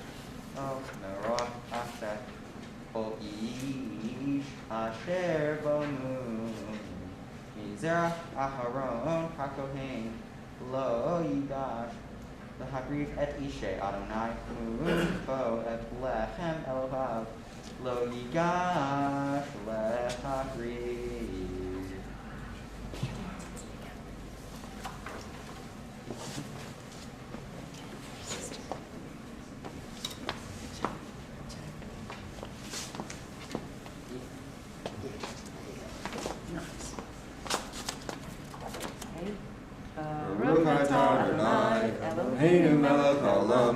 o merah asher, o ish asher bonu, mizerach aharon hakohen, lo yigash, L'habriv et ishe Adonai bo et lechem Elohav lo yigash lehabriv. Baruch atah Adonai Eloheinu melech haolam.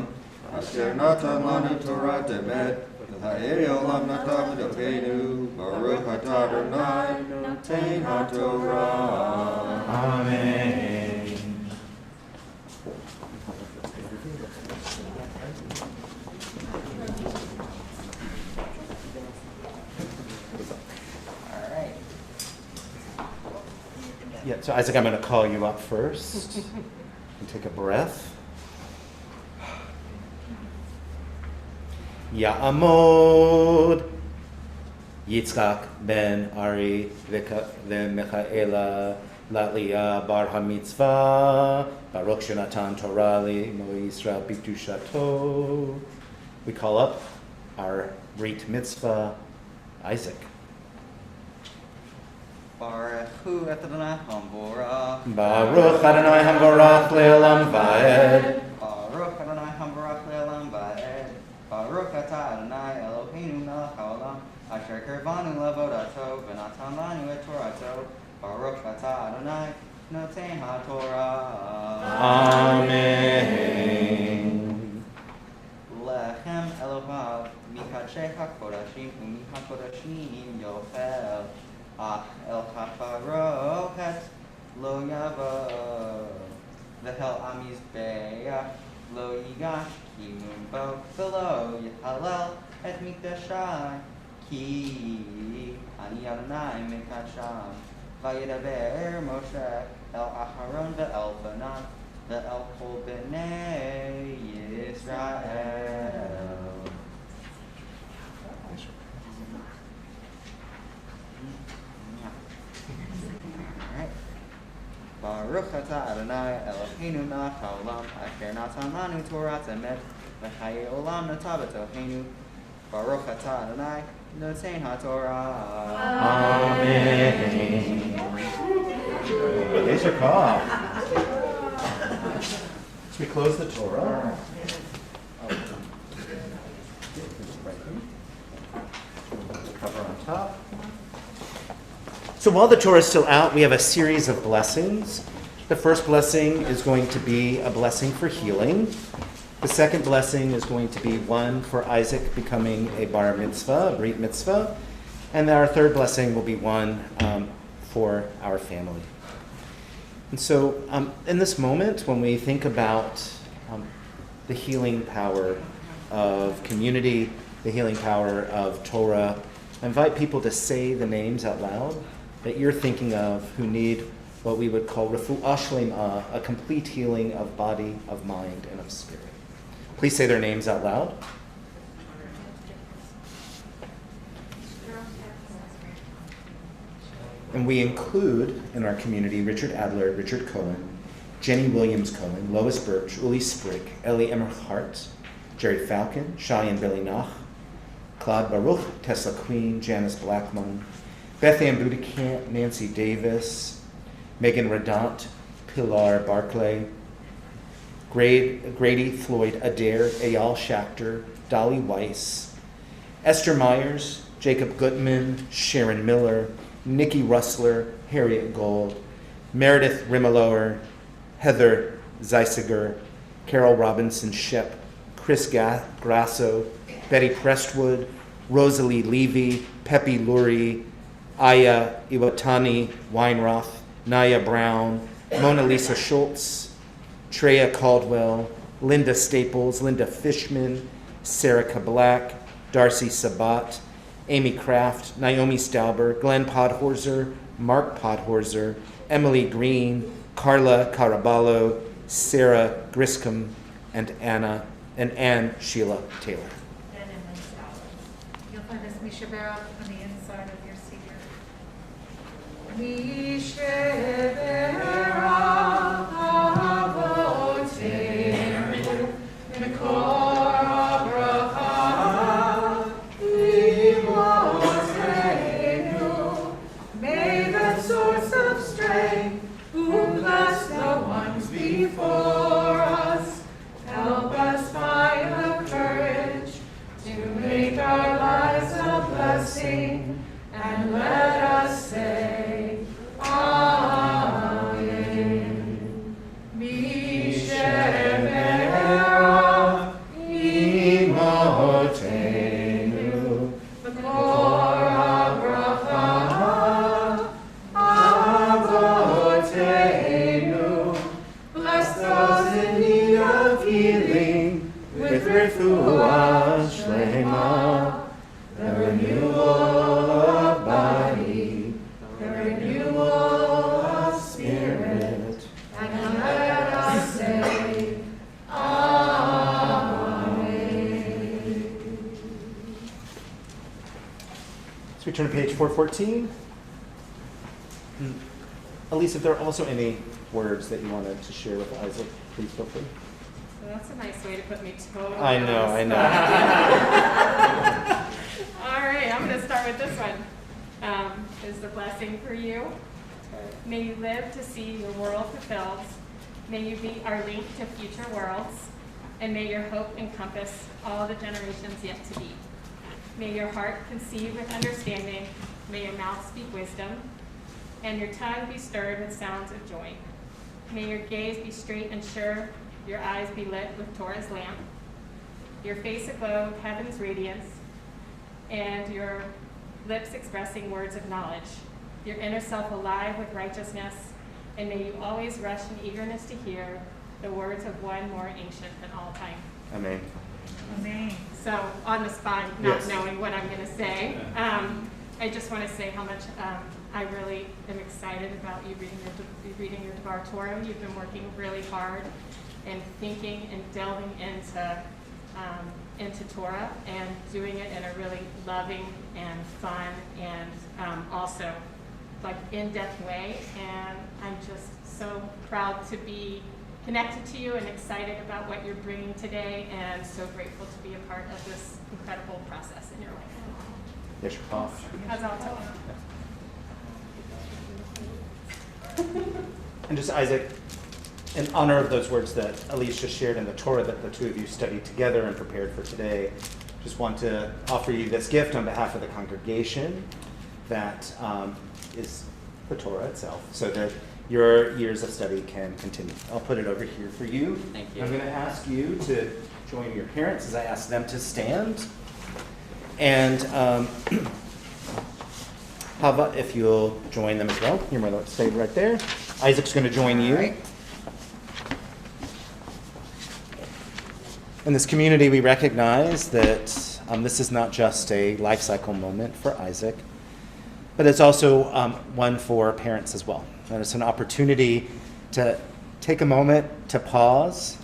Asher natan lanu Torah emet. V'chayei olam natan b'tocheinu. Baruch atah Adonai noten haTorah. Amen. All right. Yeah, so Isaac, I'm going to call you up first. And take a breath. Ya'amod Yitzchak ben Ari v'Mechaela La'liya bar ha-mitzvah Baruch Shenatan Torah Mo Yisrael B'Kedushato. We call up our Brit Mitzvah, Isaac. Baruch Hu et Adonai HaMorach. Baruch Adonai HaMorach Le'olam Va'ed. Baruch Adonai HaMorach Le'olam Va'ed. Baruch atah Adonai Eloheinu melech haolam. Asher karvanu lavodato v'natan lanu et torato. Baruch atah Adonai noten haTorah. Amen. Lechem Elohav mikadshei hakodashim u'mihakodashim yochel. Ach el hafarohet lo yavo. V'hel amizbeach lo yigash kimun bo v'lo yihalel et mikdashai ki ani Adonai mikdasham. Vayedaber Moshe el Aharon ve'el Banan Le'el kol b'nei Yisrael. Alright. Baruch atah Adonai Eloheinu melech haolam asher natan lanu Torah emet v'chayei olam nata b'toheinu. Baruch atah Adonai noten haTorah. Amen. There's your call. Should we close the Torah? Cover on top. So while the Torah is still out, we have a series of blessings. The first blessing is going to be a blessing for healing. The second blessing is going to be one for Isaac becoming a bar mitzvah, a brit mitzvah. And our third blessing will be one for our family. And so in this moment, when we think about the healing power of community, the healing power of Torah, I invite people to say the names out loud that you're thinking of who need what we would call refuah shlema, a complete healing of body, of mind, and of spirit. Please say their names out loud. And we include in our community Richard Adler, Richard Cohen, Jenny Williams Cohen, Lois Birch, Uli Sprick, Ellie Emmerich Hart, Jerry Falcon, Shai and Billy Nach, Claude Baruch, Tesla Queen, Janice Blackman, Beth Ann Budicamp, Nancy Davis, Megan Redant, Pilar Barclay, Grady Floyd Adair, Eyal Schachter, Dolly Weiss, Esther Myers, Jacob Gutman, Sharon Miller, Nikki Russler, Harriet Gold, Meredith Rimmelower, Heather Zeisiger, Carol Robinson Shep, Chris Grasso, Betty Prestwood, Rosalie Levy, Pepe Lurie, Aya Iwatani Weinroth, Naya Brown, Mona Lisa Schultz, Treya Caldwell, Linda Staples, Linda Fishman, Sarah Black, Darcy Sabat, Amy Kraft, Naomi Stauber, Glenn Podhorzer, Mark Podhorzer, Emily Green, Carla Caraballo, Sarah Griscom, and Ann Sheila Taylor. And Emily Stauber. You'll find this Misha Barak on the inside of your seat. Misha Barak Avotenu Mikor Abraham Imotenu. May the source of strength who bless the ones before us help us find the courage to make our lives a blessing, and let us say, Amen. Misheberach Imotenu, Makor Abraham Avotenu. Bless those in need of healing with refuah shlema, the renewal of body, the renewal of spirit, and let us say, Amen. So we turn to page 414. Elise, if there are also any words that you wanted to share with Isaac, please feel free. So that's a nice way to put me totally I know. All right, I'm going to start with this one. Is the blessing for you. May you live to see your world fulfilled. May you be our link to future worlds. And may your hope encompass all the generations yet to be. May your heart conceive with understanding. May your mouth speak wisdom. And your tongue be stirred with sounds of joy. May your gaze be straight and sure. Your eyes be lit with Torah's lamp. Your face aglow with heaven's radiance. And your lips expressing words of knowledge. Your inner self alive with righteousness. And may you always rush in eagerness to hear the words of one more ancient than all time. Amen. Amen. So on the spot, not Yes. knowing what I'm going to say, I just want to say how much I really am excited about you reading your Devar Torah. You've been working really hard and thinking and delving into Torah and doing it in a really loving and fun and also like in-depth way. And I'm just so proud to be connected to you and excited about what you're bringing today, and so grateful to be a part of this incredible process in your life. Yes, your How's that all? And just Isaac, in honor of those words that Elise just shared in the Torah that the two of you studied together and prepared for today, just want to offer you this gift on behalf of the congregation that is the Torah itself, so that your years of study can continue. I'll put it over here for you. Thank you. I'm going to ask you to join your parents as I ask them to stand. And Hava, if you'll join them as well. You're going to stay right there. Isaac's going to join you. All right. In this community, we recognize that this is not just a life cycle moment for Isaac, but it's also one for parents as well. And it's an opportunity to take a moment to pause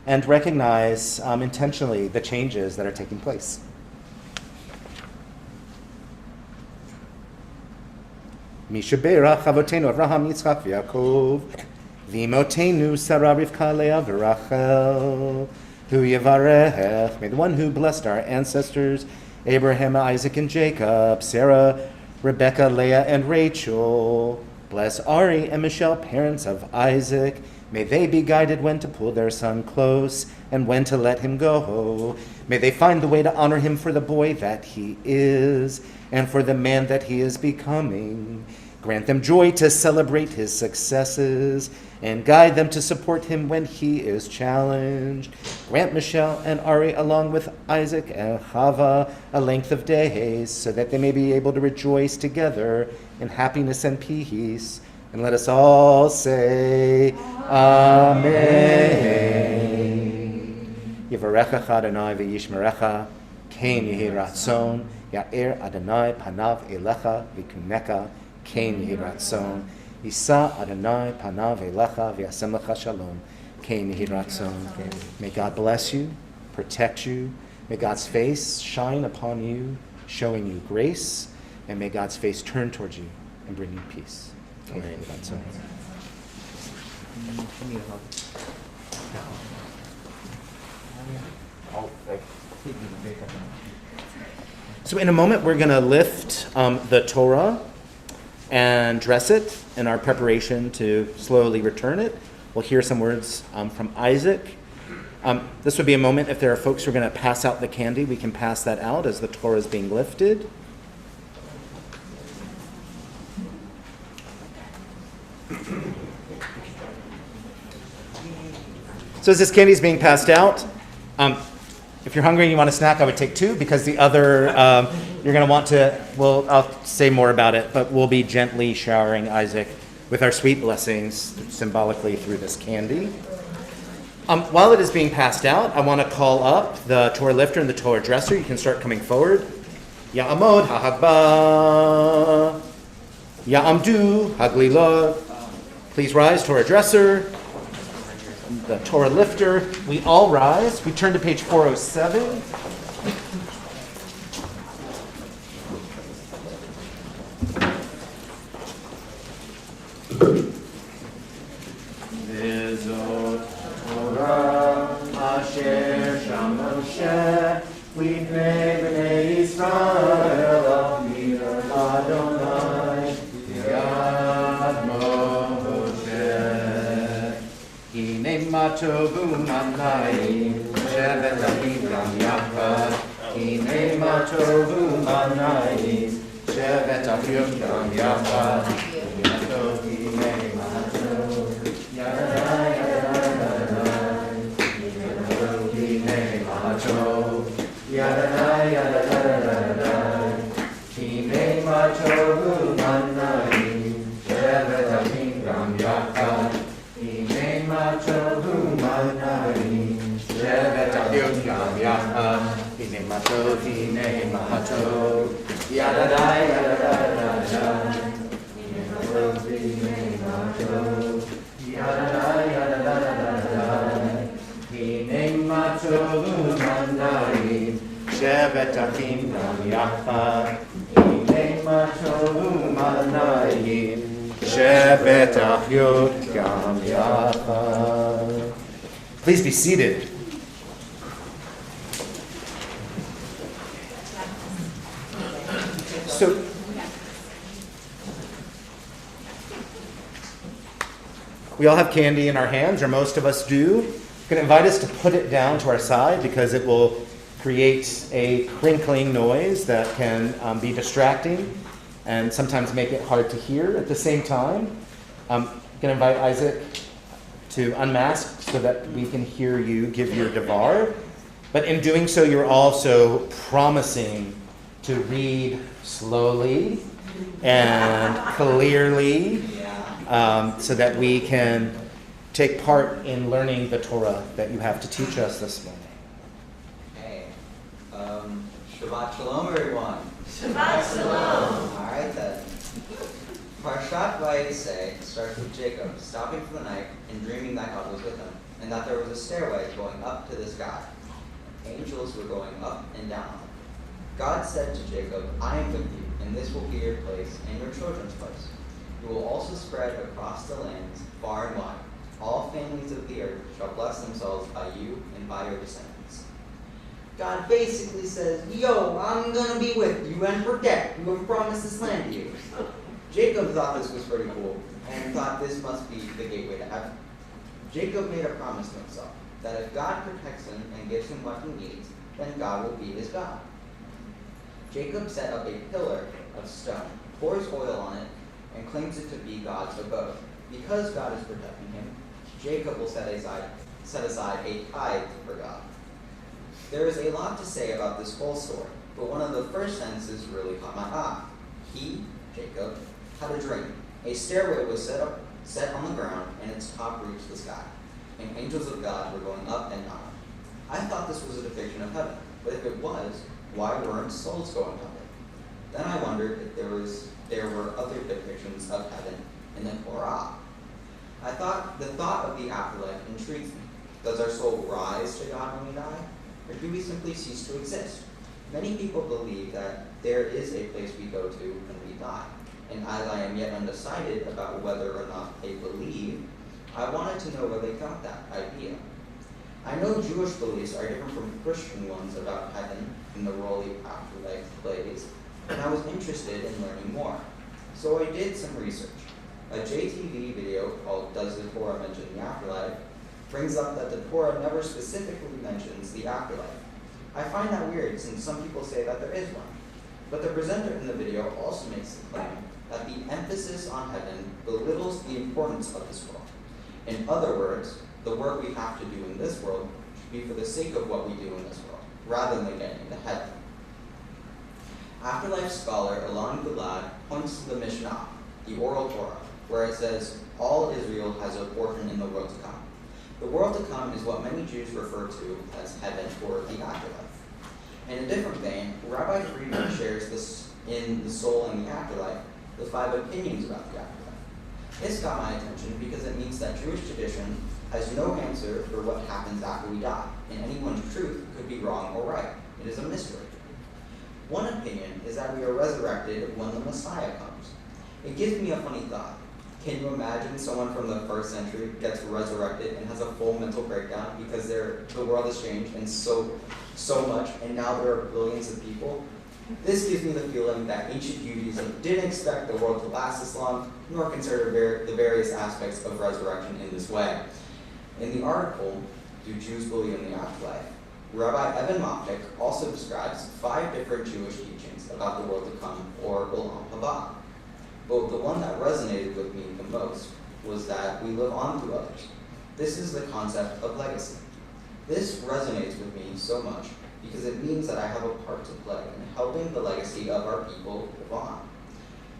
and recognize intentionally the changes that are taking place. Misha Berach Avotenu Avraham Yitzchak v'Yaakov V'imotenu Sarah Rivka Leah v'Rachel Hu Yevarech. May the one who blessed our ancestors, Abraham, Isaac, and Jacob, Sarah, Rebecca, Leah, and Rachel, bless Ari and Michelle, parents of Isaac. May they be guided when to pull their son close and when to let him go. May they find the way to honor him for the boy that he is and for the man that he is becoming. Grant them joy to celebrate his successes and guide them to support him when he is challenged. Grant Michelle and Ari, along with Isaac and Chava, a length of days so that they may be able to rejoice together in happiness and peace. And let us all say, Amen. Yivarecha Adonai v'yishmerecha, Kain yehi ratzon, Ya'er Adonai panav elecha v'kuneka, Kain yehi ratzon. Yisa Adonai panav elecha v'yasem lecha shalom, Kain yehi ratzon. May God bless you, protect you. May God's face shine upon you, showing you grace, and may God's face turn towards you and bring you peace. Amen. So in a moment, we're going to lift the Torah and dress it in our preparation to slowly return it. We'll hear some words from Isaac. This would be a moment, if there are folks who are going to pass out the candy, we can pass that out as the Torah is being lifted. So as this candy is being passed out, if you're hungry and you want a snack, I would take two, because the other, you're going to want to, well, I'll say more about it, but we'll be gently showering Isaac with our sweet blessings symbolically through this candy. While it is being passed out, I want to call up the Torah lifter and the Torah dresser. You can start coming forward. Ya'amod ha'hagba, ya'amdu haglila. Please rise, Torah dresser, the Torah lifter. We all rise. We turn to page 407. V'zot Torah asher sham Moshe lifnei bnei Yisrael Amidah Adonai yad Moshe. Hine matovu manayim shevet Aviram yachad. Hine matovu manayim shevet Aviram yachad. Yadadai, yadadadadadai. In the world we may not go. Yadadai, yadadadadadai. Hinei matolu mandarim. Shevet achim gam yachad. Hinei matolu mandarim. Shevet achim gam yachad. Please be seated. So, we all have candy in our hands, or most of us do. I'm going to invite us to put it down to our side because it will create a crinkling noise that can be distracting and sometimes make it hard to hear at the same time. I'm going to invite Isaac to unmask so that we can hear you give your devar. But in doing so, you're also promising to read slowly and clearly so that we can take part in learning the Torah that you have to teach us this morning. Hey, Shabbat Shalom, everyone. Shabbat Shalom. All right then. Parshat Vayisei starts with Jacob stopping for the night and dreaming that God was with him, and that there was a stairway going up to the sky. Angels were going up and down. God said to Jacob, I am with you, and this will be your place and your children's place. You will also spread across the lands far and wide. All families of the earth shall bless themselves by you and by your descendants. God basically says, yo, I'm going to be with you and protect you and promise this land to you. Jacob thought this was pretty cool and thought this must be the gateway to heaven. Jacob made a promise to himself that if God protects him and gives him what he needs, then God will be his God. Jacob set up a pillar of stone, pours oil on it, and claims it to be God's abode. Because God is protecting him, Jacob will set aside a tithe for God. There is a lot to say about this whole story, but one of the first sentences really caught my eye. He, Jacob, had a dream. A stairway was set on the ground, and its top reached the sky, and angels of God were going up and down. I thought this was a depiction of heaven, but if it was, why weren't souls going up it? Then I wondered if there were other depictions of heaven in the Torah. The thought of the afterlife intrigues me. Does our soul rise to God when we die, or do we simply cease to exist? Many people believe that there is a place we go to when we die, and as I am yet undecided about whether or not they believe, I wanted to know where they got that idea. I know Jewish beliefs are different from Christian ones about heaven and the role the afterlife plays, and I was interested in learning more. So I did some research. A JTV video called Does the Torah Mention the Afterlife brings up that the Torah never specifically mentions the afterlife. I find that weird since some people say that there is one. But the presenter in the video also makes the claim that the emphasis on heaven belittles the importance of this world. In other words, the work we have to do in this world should be for the sake of what we do in this world, rather than getting into heaven. Afterlife scholar Elan Gulad points to the Mishnah, the oral Torah, where it says, all Israel has a portion in the world to come. The world to come is what many Jews refer to as heaven or the afterlife. In a different vein, Rabbi Friedman shares this in The Soul and the Afterlife, the 5 opinions about the afterlife. This got my attention because it means that Jewish tradition has no answer for what happens after we die, and anyone's truth could be wrong or right. It is a mystery. One opinion is that we are resurrected when the Messiah comes. It gives me a funny thought. Can you imagine someone from the 1st century gets resurrected and has a full mental breakdown because the world has changed and so much, and now there are billions of people? This gives me the feeling that ancient Judaism didn't expect the world to last this long, nor consider the various aspects of resurrection in this way. In the article, Do Jews Believe in the Afterlife?, Rabbi Evan Moffick also describes 5 different Jewish teachings about the world to come, or Olam Haba. But the one that resonated with me the most was that we live on through others. This is the concept of legacy. This resonates with me so much because it means that I have a part to play in helping the legacy of our people live on.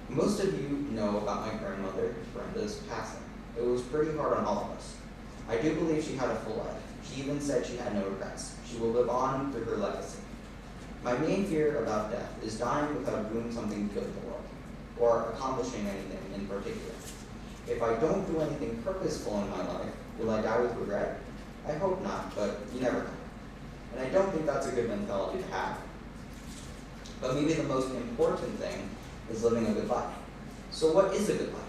Most of you know about my grandmother, Brenda's passing. It was pretty hard on all of us. I do believe she had a full life. She even said she had no regrets. She will live on through her legacy. My main fear about death is dying without doing something good in the world, or accomplishing anything in particular. If I don't do anything purposeful in my life, will I die with regret? I hope not, but you never know. And I don't think that's a good mentality to have. But maybe the most important thing is living a good life. So what is a good life?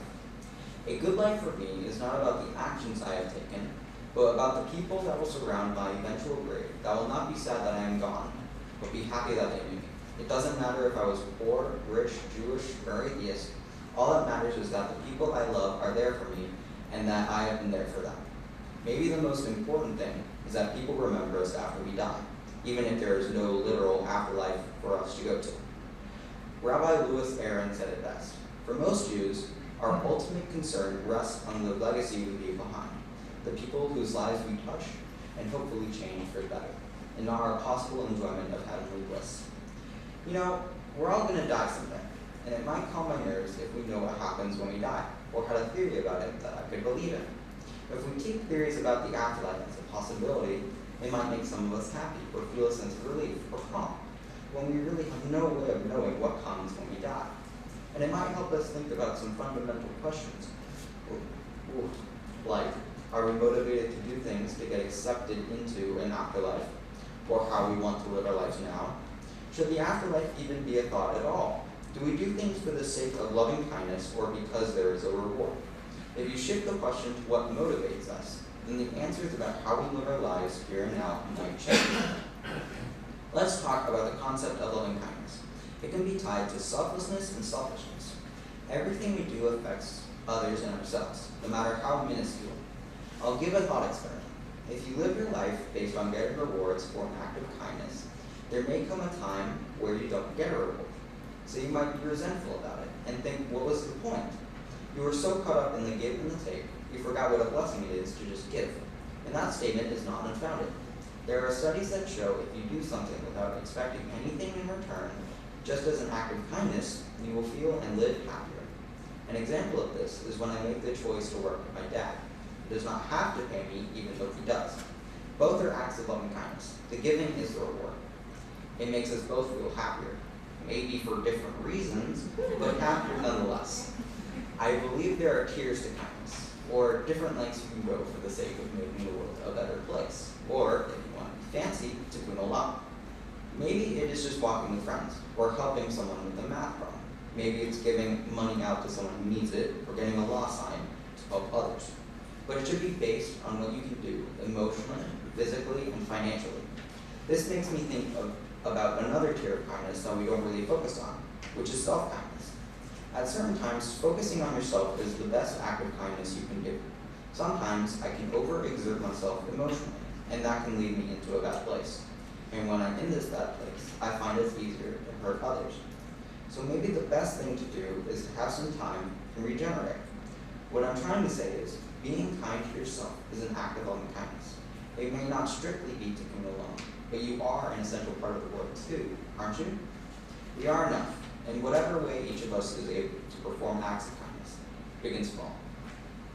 A good life for me is not about the actions I have taken, but about the people that will surround my eventual grave, that will not be sad that I am gone, but be happy that they knew me. It doesn't matter if I was poor, rich, Jewish, or atheist. All that matters is that the people I love are there for me, and that I have been there for them. Maybe the most important thing is that people remember us after we die, even if there is no literal afterlife for us to go to. Rabbi Louis Aaron said it best. For most Jews, our ultimate concern rests on the legacy we leave behind, the people whose lives we touch and hopefully change for the better, and not our possible enjoyment of heavenly bliss. You know, we're all going to die someday, and it might calm my nerves if we know what happens when we die, or had a theory about it that I could believe in. If we keep theories about the afterlife as a possibility, it might make some of us happy, or feel a sense of relief, or calm, when we really have no way of knowing what comes when we die. And it might help us think about some fundamental questions, like, are we motivated to do things to get accepted into an afterlife, or how we want to live our lives now? Should the afterlife even be a thought at all? Do we do things for the sake of loving kindness, or because there is a reward? If you shift the question to what motivates us, then the answers about how we live our lives here and now might change. Let's talk about the concept of loving kindness. It can be tied to selflessness and selfishness. Everything we do affects others and ourselves, no matter how minuscule. I'll give a thought experiment. If you live your life based on getting rewards for an act of kindness, there may come a time where you don't get a reward. So you might be resentful about it and think, what was the point? You were so caught up in the give and the take, you forgot what a blessing it is to just give. And that statement is not unfounded. There are studies that show if you do something without expecting anything in return, just as an act of kindness, you will feel and live happier. An example of this is when I make the choice to work with my dad. He does not have to pay me, even though he does. Both are acts of loving kindness. The giving is the reward. It makes us both feel happier, maybe for different reasons, but happier nonetheless. I believe there are tiers to kindness, or different lengths you can go for the sake of making the world a better place, or, if you want to be fancy, tikkun olam. Maybe it is just walking with friends, or helping someone with a math problem. Maybe it's giving money out to someone who needs it, or getting a law sign to help others. But it should be based on what you can do emotionally, physically, and financially. This makes me think about another tier of kindness that we don't really focus on, which is self-kindness. At certain times, focusing on yourself is the best act of kindness you can do. Sometimes I can overexert myself emotionally, and that can lead me into a bad place. And when I'm in this bad place, I find it's easier to hurt others. So maybe the best thing to do is to have some time and regenerate. What I'm trying to say is, being kind to yourself is an act of loving kindness. It may not strictly be tikkun olam, but you are an essential part of the world too, aren't you? We are enough, in whatever way each of us is able to perform acts of kindness, big and small.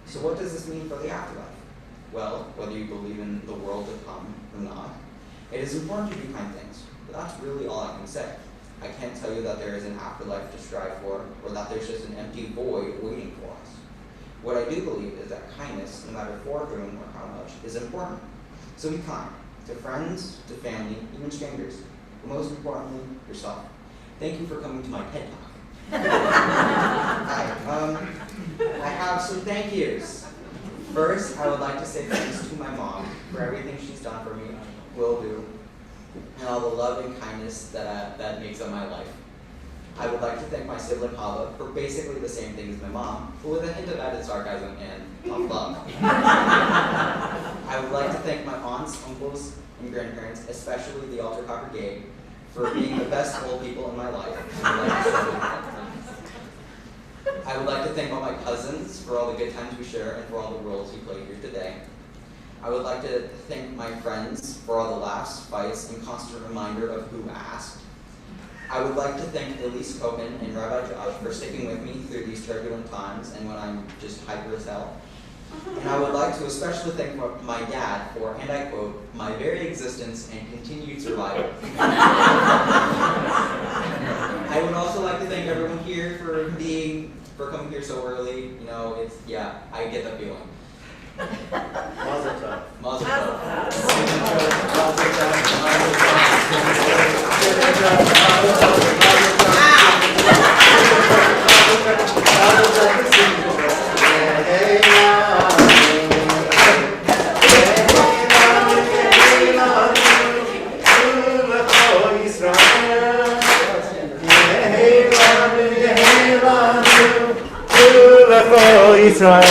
So what does this mean for the afterlife? Well, whether you believe in the world to come or not, it is important to do kind things, but that's really all I can say. I can't tell you that there is an afterlife to strive for, or that there's just an empty void waiting for us. What I do believe is that kindness, no matter for whom or how much, is important. So be kind, to friends, to family, even strangers, but most importantly, yourself. Thank you for coming to my TED Talk. Hi, I have some thank yous. First, I would like to say thanks to my mom for everything she's done for me, will do, and all the love and kindness that makes up my life. I would like to thank my sibling Hava for basically the same thing as my mom, but with a hint of added sarcasm and tough love. I would like to thank my aunts, uncles, and grandparents, especially the altar congregate, for being the best old people in my life. I would like to thank all my cousins for all the good times we share and for all the roles we play here today. I would like to thank my friends for all the laughs, fights, and constant reminder of who asked. I would like to thank Elise Cohen and Rabbi Josh for sticking with me through these turbulent times and when I'm just hyper as hell. And I would like to especially thank my dad for, and I quote, my very existence and continued survival. I would also like to thank everyone here for coming here so early. You know, I get the feeling. Mazel tov. Mazel tov. Israel,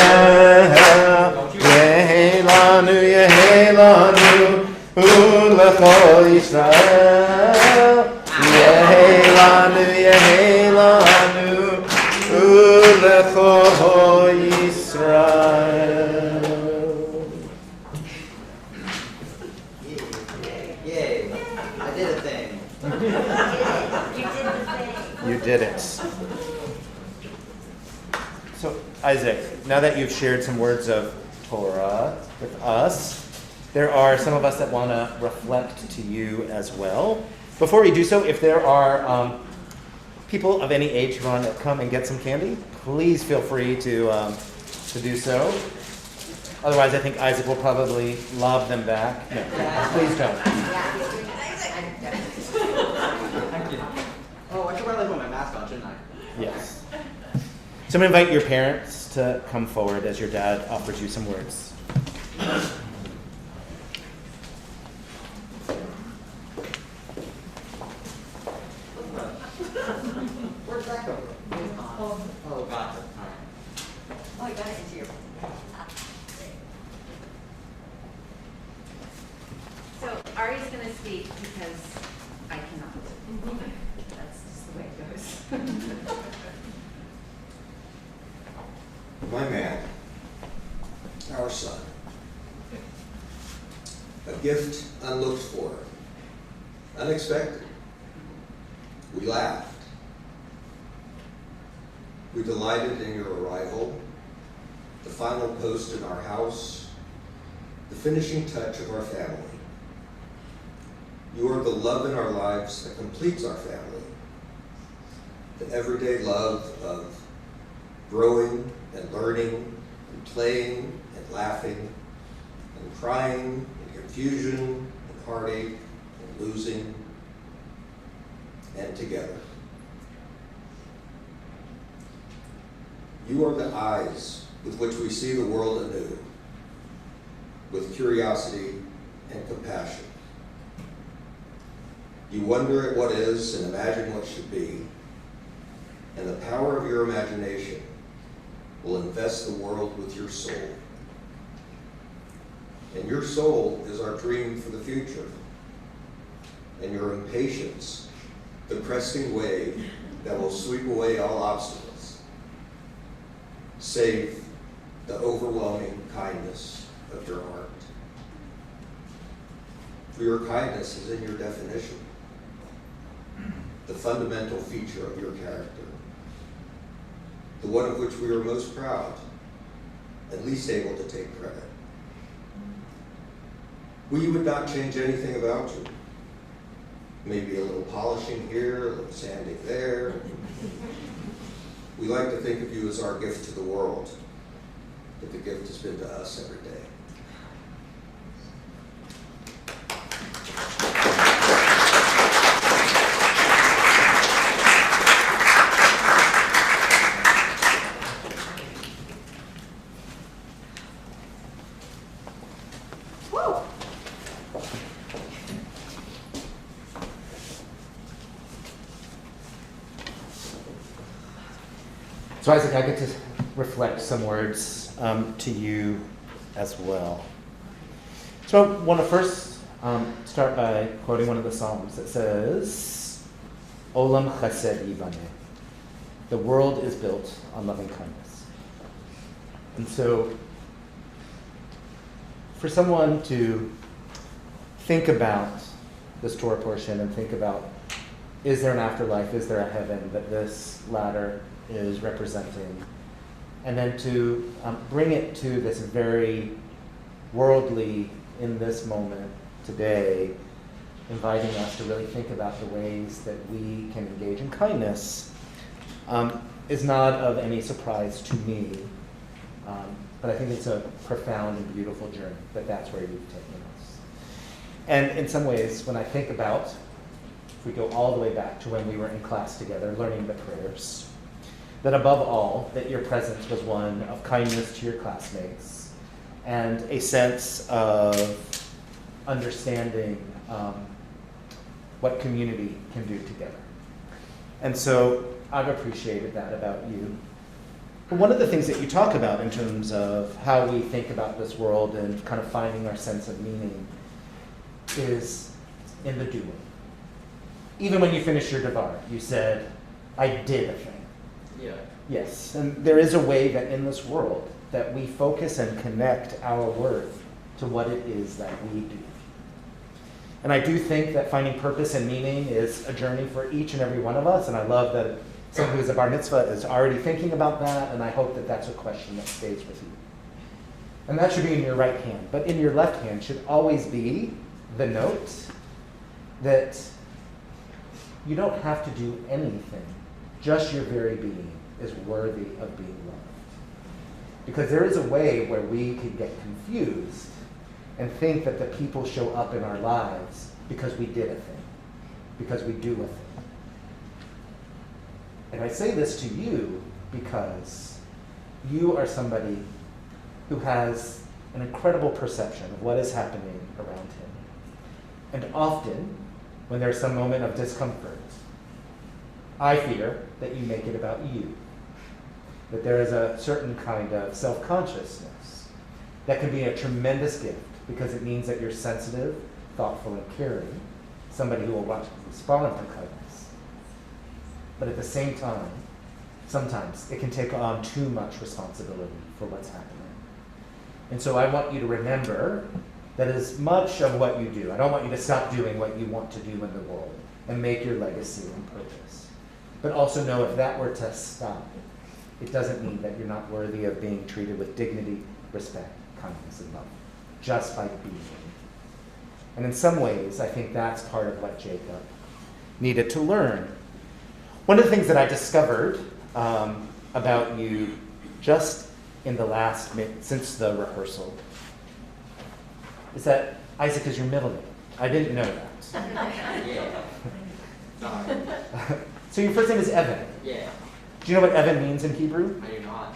Yehi lanu, ulecho Israel, Yehi lanu, ulecho Israel. Yay, I did a thing. You did it. So, Isaac, now that you've shared some words of Torah with us, there are some of us that want to reflect to you as well. Before we do so, if there are people of any age who want to come and get some candy, please feel free to do so. Otherwise, I think Isaac will probably lob them back. No, please don't. Thank you. Oh, I should probably put my mask on, shouldn't I? Yes. So I'm going to invite your parents to come forward as your dad offers you some words. Where'd that go? Oh, gotcha. All right. Oh, I got it into your. So Ari's going to speak because I cannot. That's just the way it goes. My man, our son, a gift unlooked for, unexpected. We laughed. We delighted in your arrival, the final post in our house, the finishing touch of our family. You are the love in our lives that completes our family, the everyday love of growing and learning and playing and laughing and crying and confusion and heartache and losing and together. You are the eyes with which we see the world anew, with curiosity and compassion. You wonder at what is and imagine what should be, and the power of your imagination will invest the world with your soul. And your soul is our dream for the future. And your impatience, the cresting wave that will sweep away all obstacles, save the overwhelming kindness of your heart. For your kindness is in your definition, the fundamental feature of your character, the one of which we are most proud and least able to take credit. We would not change anything about you. Maybe a little polishing here, a little sanding there. We like to think of you as our gift to the world, but the gift has been to us every day. So Isaac, I get to reflect some words to you as well. So I want to first start by quoting one of the Psalms that says, Olam chesed yibaneh. The world is built on loving kindness. And so for someone to think about this Torah portion and think about, is there an afterlife, is there a heaven that this ladder is representing? and then to bring it to this very worldly, in this moment today, inviting us to really think about the ways that we can engage in kindness, is not of any surprise to me, but I think it's a profound and beautiful journey, that's where you've taken us. And in some ways, when I think about, if we go all the way back to when we were in class together, learning the prayers, that above all, that your presence was one of kindness to your classmates and a sense of understanding what community can do together. And so I've appreciated that about you. But one of the things that you talk about in terms of how we think about this world and kind of finding our sense of meaning is in the doing. Even when you finished your Devar, you said, I did a thing. Yeah. Yes, and there is a way that in this world that we focus and connect our worth to what it is that we do. And I do think that finding purpose and meaning is a journey for each and every one of us, and I love that someone who is a bar mitzvah is already thinking about that, and I hope that that's a question that stays with you. And that should be in your right hand, but in your left hand should always be the note that you don't have to do anything, just your very being is worthy of being loved. Because there is a way where we can get confused and think that the people show up in our lives because we did a thing, because we do a thing. And I say this to you because you are somebody who has an incredible perception of what is happening around him. And often, when there's some moment of discomfort, I fear that you make it about you. That there is a certain kind of self-consciousness that can be a tremendous gift because it means that you're sensitive, thoughtful, and caring, somebody who will respond to kindness. But at the same time, sometimes it can take on too much responsibility for what's happening. And so I want you to remember that as much of what you do, I don't want you to stop doing what you want to do in the world and make your legacy and purpose. But also know if that were to stop, it doesn't mean that you're not worthy of being treated with dignity, respect, kindness, and love, just by being. And in some ways, I think that's part of what Jacob needed to learn. One of the things that I discovered about you just in the last, since the rehearsal, is that Isaac is your middle name. I didn't know that. Yeah. Sorry. So your first name is Evan. Yeah. Do you know what Evan means in Hebrew? I do not.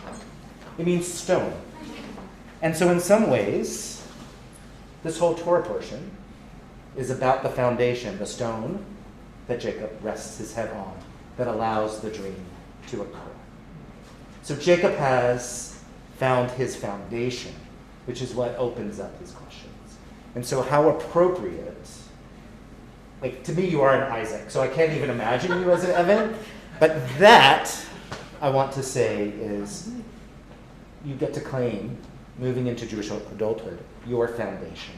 It means stone. And so in some ways, this whole Torah portion is about the foundation, the stone that Jacob rests his head on, that allows the dream to occur. So Jacob has found his foundation, which is what opens up his questions. And so how appropriate, like to me you are an Isaac, so I can't even imagine you as an Evan, but that, I want to say, is you get to claim, moving into Jewish adulthood, your foundation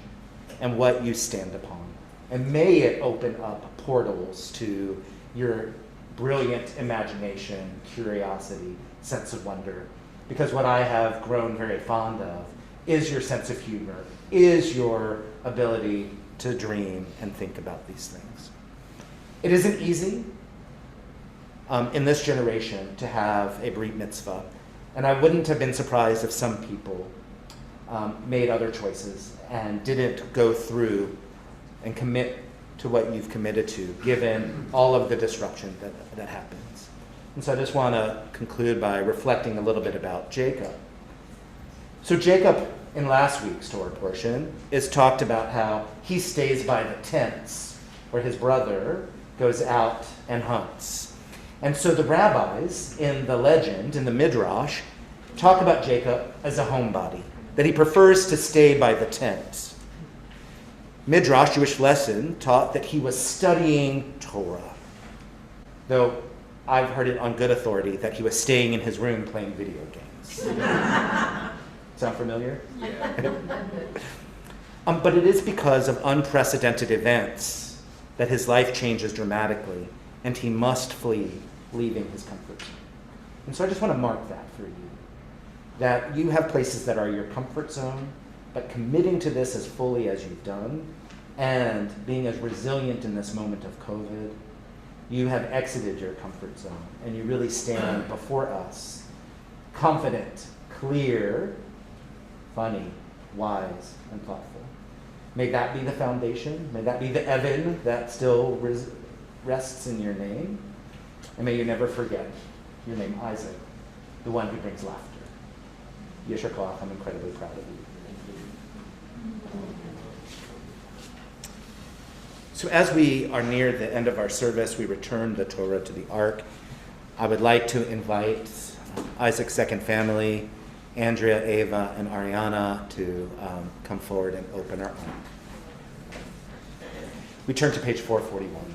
and what you stand upon. And may it open up portals to your brilliant imagination, curiosity, sense of wonder. Because what I have grown very fond of is your sense of humor, is your ability to dream and think about these things. It isn't easy in this generation to have a brit mitzvah. And I wouldn't have been surprised if some people made other choices and didn't go through and commit to what you've committed to, given all of the disruption that happens. And so I just want to conclude by reflecting a little bit about Jacob. So Jacob, in last week's Torah portion, is talked about how he stays by the tents where his brother goes out and hunts. And so the rabbis in the legend, in the Midrash, talk about Jacob as a homebody, that he prefers to stay by the tent. Midrash, Jewish lesson, taught that he was studying Torah, though I've heard it on good authority that he was staying in his room playing video games. Sound familiar? Yeah. But it is because of unprecedented events that his life changes dramatically, and he must flee, leaving his comfort zone. And so I just want to mark that for you. that you have places that are your comfort zone, but committing to this as fully as you've done, and being as resilient in this moment of COVID, you have exited your comfort zone, and you really stand before us, confident, clear, funny, wise, and thoughtful. May that be the foundation. May that be the Evan that still rests in your name. And may you never forget your name, Isaac, the one who brings laughter. Yesher Koach, I'm incredibly proud of you. So as we are near the end of our service, we return the Torah to the Ark. I would like to invite Isaac's second family, Andrea, Ava, and Ariana, to come forward and open our Ark. We turn to page 441.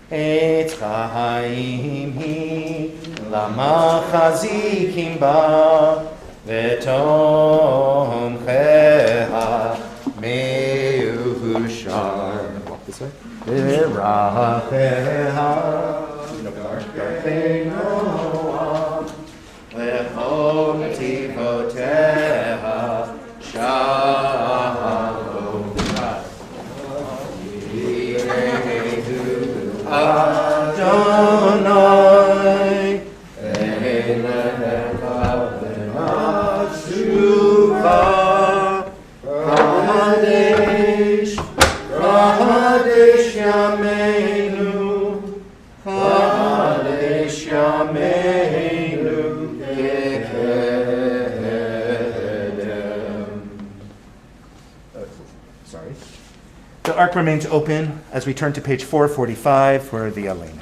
Etz chaim hi lama chazikim ba v'tom cheha meushar. Walk this way. V'racheha noah v'chol tivoteha shalom. Adonai, Elecha v'Mashuva, Kadesh, Kadesh Yameinu, Kadesh Yameinu, Kekedem. Sorry. The Ark remains open as we turn to page 445 for the Aleinu.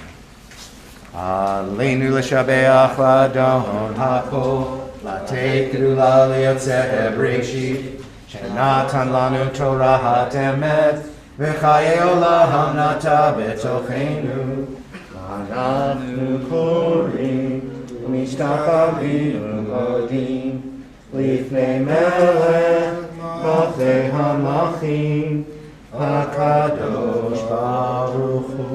Aleinu l'shabeach l'adon hakol, latei kedula liyotzeh breshit, shenatan lanu Torah ha'temet, v'chayei olam nata b'tochenu, v'anachnu korim, u'mishtachavim u'modim, lifnei melech, malchei hamachim, HaKadosh Baruch Hu.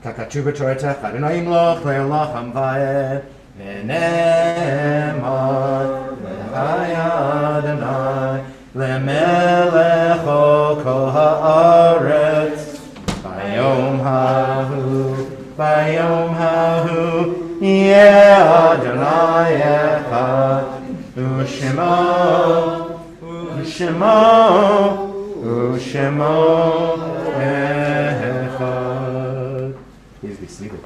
Kakatu b'Torah Adonai imloch le'olacham va'ed v'ne'emar v'haya Adonai le'melecho kol ha'aretz bayom hahu yeh Adonai echad u'shemo echad. Please be seated.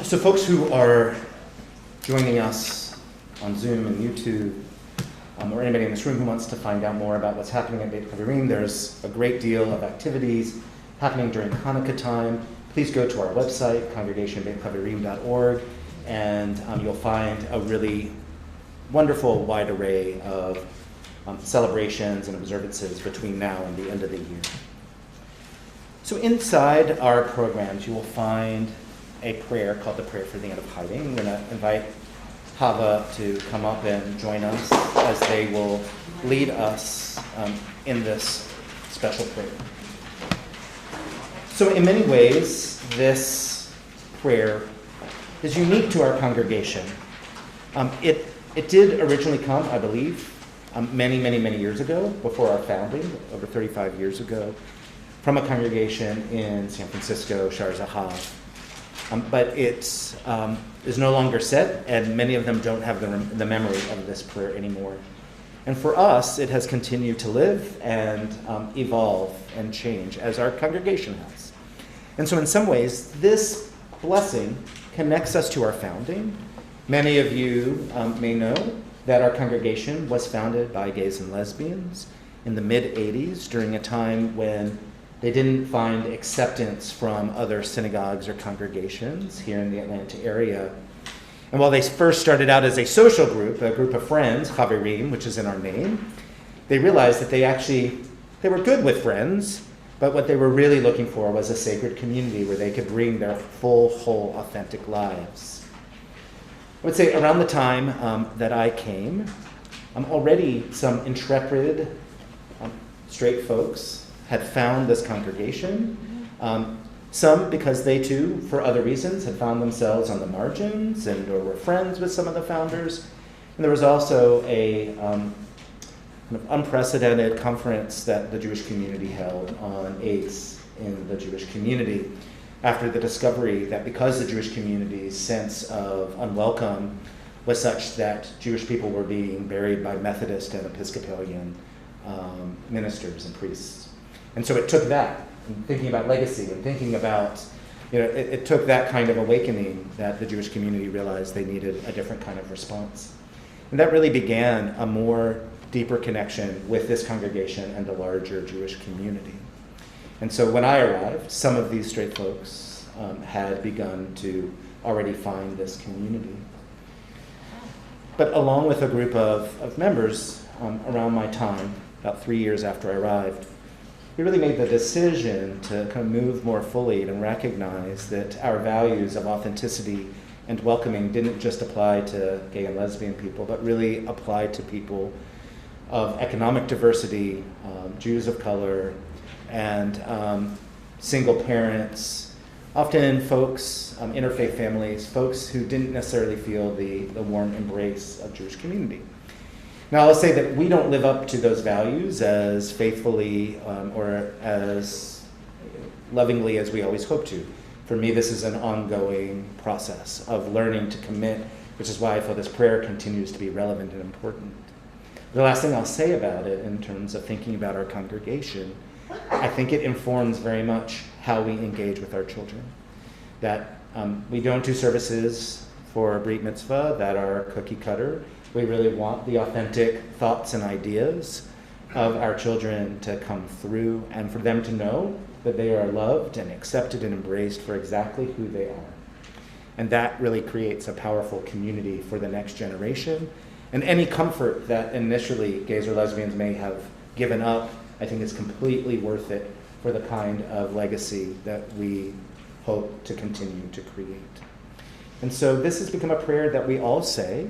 So folks who are joining us on Zoom and YouTube, or anybody in this room who wants to find out more about what's happening at Beit Chaverim, there's a great deal of activities happening during Hanukkah time. Please go to our website, congregationbeitchaverim.org, and you'll find a really wonderful wide array of celebrations and observances between now and the end of the year. So inside our programs, you will find a prayer called the Prayer for the End of Hiding. I'm going to invite Hava to come up and join us as they will lead us in this special prayer. So in many ways, this prayer is unique to our congregation. It did originally come, I believe, many years ago, before our founding, over 35 years ago, from a congregation in San Francisco, Shar Zahav. But it is no longer set, and many of them don't have the memory of this prayer anymore. And for us, it has continued to live and evolve and change, as our congregation has. And so in some ways, this blessing connects us to our founding. Many of you may know that our congregation was founded by gays and lesbians in the mid-'80s, during a time when they didn't find acceptance from other synagogues or congregations here in the Atlanta area. And while they first started out as a social group, a group of friends, Chaverim, which is in our name, they realized that they were good with friends, But what they were really looking for was a sacred community where they could bring their full, whole, authentic lives. I would say around the time that I came, already some intrepid straight folks had found this congregation. Some because they too, for other reasons, had found themselves on the margins and or were friends with some of the founders. And there was also a kind of unprecedented conference that the Jewish community held on AIDS in the Jewish community after the discovery that because the Jewish community's sense of unwelcome was such that Jewish people were being buried by Methodist and Episcopalian ministers and priests. And so it took that, and thinking about legacy and thinking about, it took that kind of awakening that the Jewish community realized they needed a different kind of response. And that really began a more deeper connection with this congregation and the larger Jewish community. And so when I arrived, some of these straight folks had begun to already find this community. But along with a group of members around my time, about 3 years after I arrived, we really made the decision to kind of move more fully and recognize that our values of authenticity and welcoming didn't just apply to gay and lesbian people, but really applied to people of economic diversity, Jews of color, and single parents, often folks, interfaith families, folks who didn't necessarily feel the warm embrace of Jewish community. Now, I'll say that we don't live up to those values as faithfully or as lovingly as we always hope to. For me, this is an ongoing process of learning to commit, which is why I feel this prayer continues to be relevant and important. The last thing I'll say about it in terms of thinking about our congregation, I think it informs very much how we engage with our children. That we don't do services for Brit Mitzvah that are cookie cutter. We really want the authentic thoughts and ideas of our children to come through and for them to know that they are loved and accepted and embraced for exactly who they are. And that really creates a powerful community for the next generation. And any comfort that initially gays or lesbians may have given up, I think is completely worth it for the kind of legacy that we hope to continue to create. And so this has become a prayer that we all say.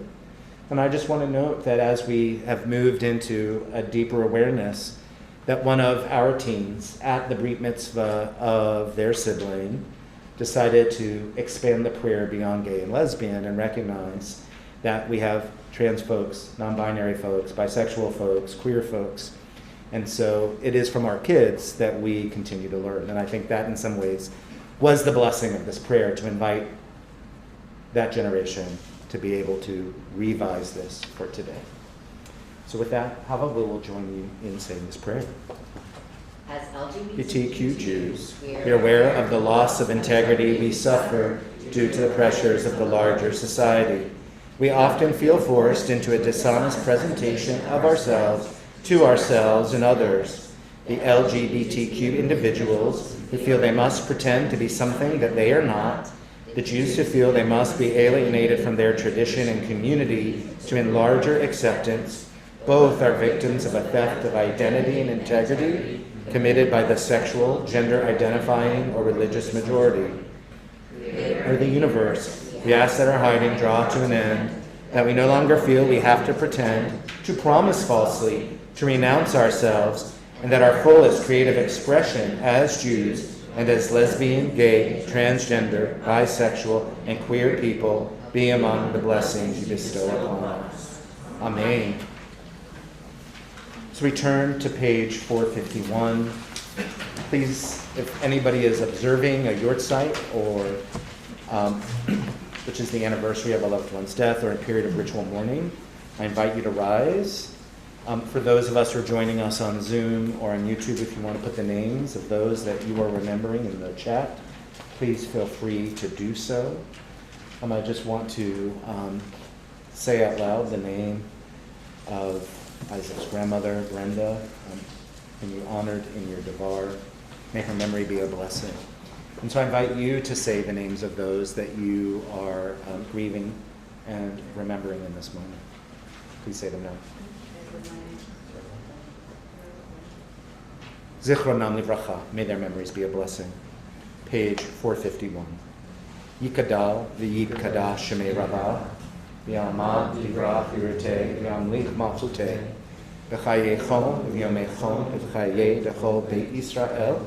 And I just want to note that as we have moved into a deeper awareness that one of our teens at the Brit Mitzvah of their sibling decided to expand the prayer beyond gay and lesbian and recognize that we have trans folks, non-binary folks, bisexual folks, queer folks. And so it is from our kids that we continue to learn. And I think that in some ways was the blessing of this prayer, to invite that generation to be able to revise this for today. So with that, Hava will join you in saying this prayer. As LGBTQ Jews, we are aware of the loss of integrity we suffer due to the pressures of the larger society. We often feel forced into a dishonest presentation of ourselves to ourselves and others. The LGBTQ individuals who feel they must pretend to be something that they are not, the Jews who feel they must be alienated from their tradition and community to enlarge acceptance, both are victims of a theft of identity and integrity committed by the sexual, gender-identifying, or religious majority. Or the universe, we ask that our hiding draw to an end, that we no longer feel we have to pretend, to promise falsely, to renounce ourselves, and that our fullest creative expression as Jews and as lesbian, gay, transgender, bisexual, and queer people be among the blessings you bestow upon us. Amen. So we turn to page 451. Please, if anybody is observing a yahrzeit, or which is the anniversary of a loved one's death, or a period of ritual mourning, I invite you to rise. For those of us who are joining us on Zoom or on YouTube, if you want to put the names of those that you are remembering in the chat, please feel free to do so. I just want to say out loud the name of Isaac's grandmother, Brenda, whom you honored in your devar. May her memory be a blessing. And so I invite you to say the names of those that you are grieving and remembering in this moment. Please say them now. Zichronam livracha. May their memories be a blessing. Page 451. Yikadal v'yikadash shemei rabah. V'yamad livrach yirteh v'yamlich malchuteh. V'chayechon v'yomechon v'chayeh dechol beit Yisrael.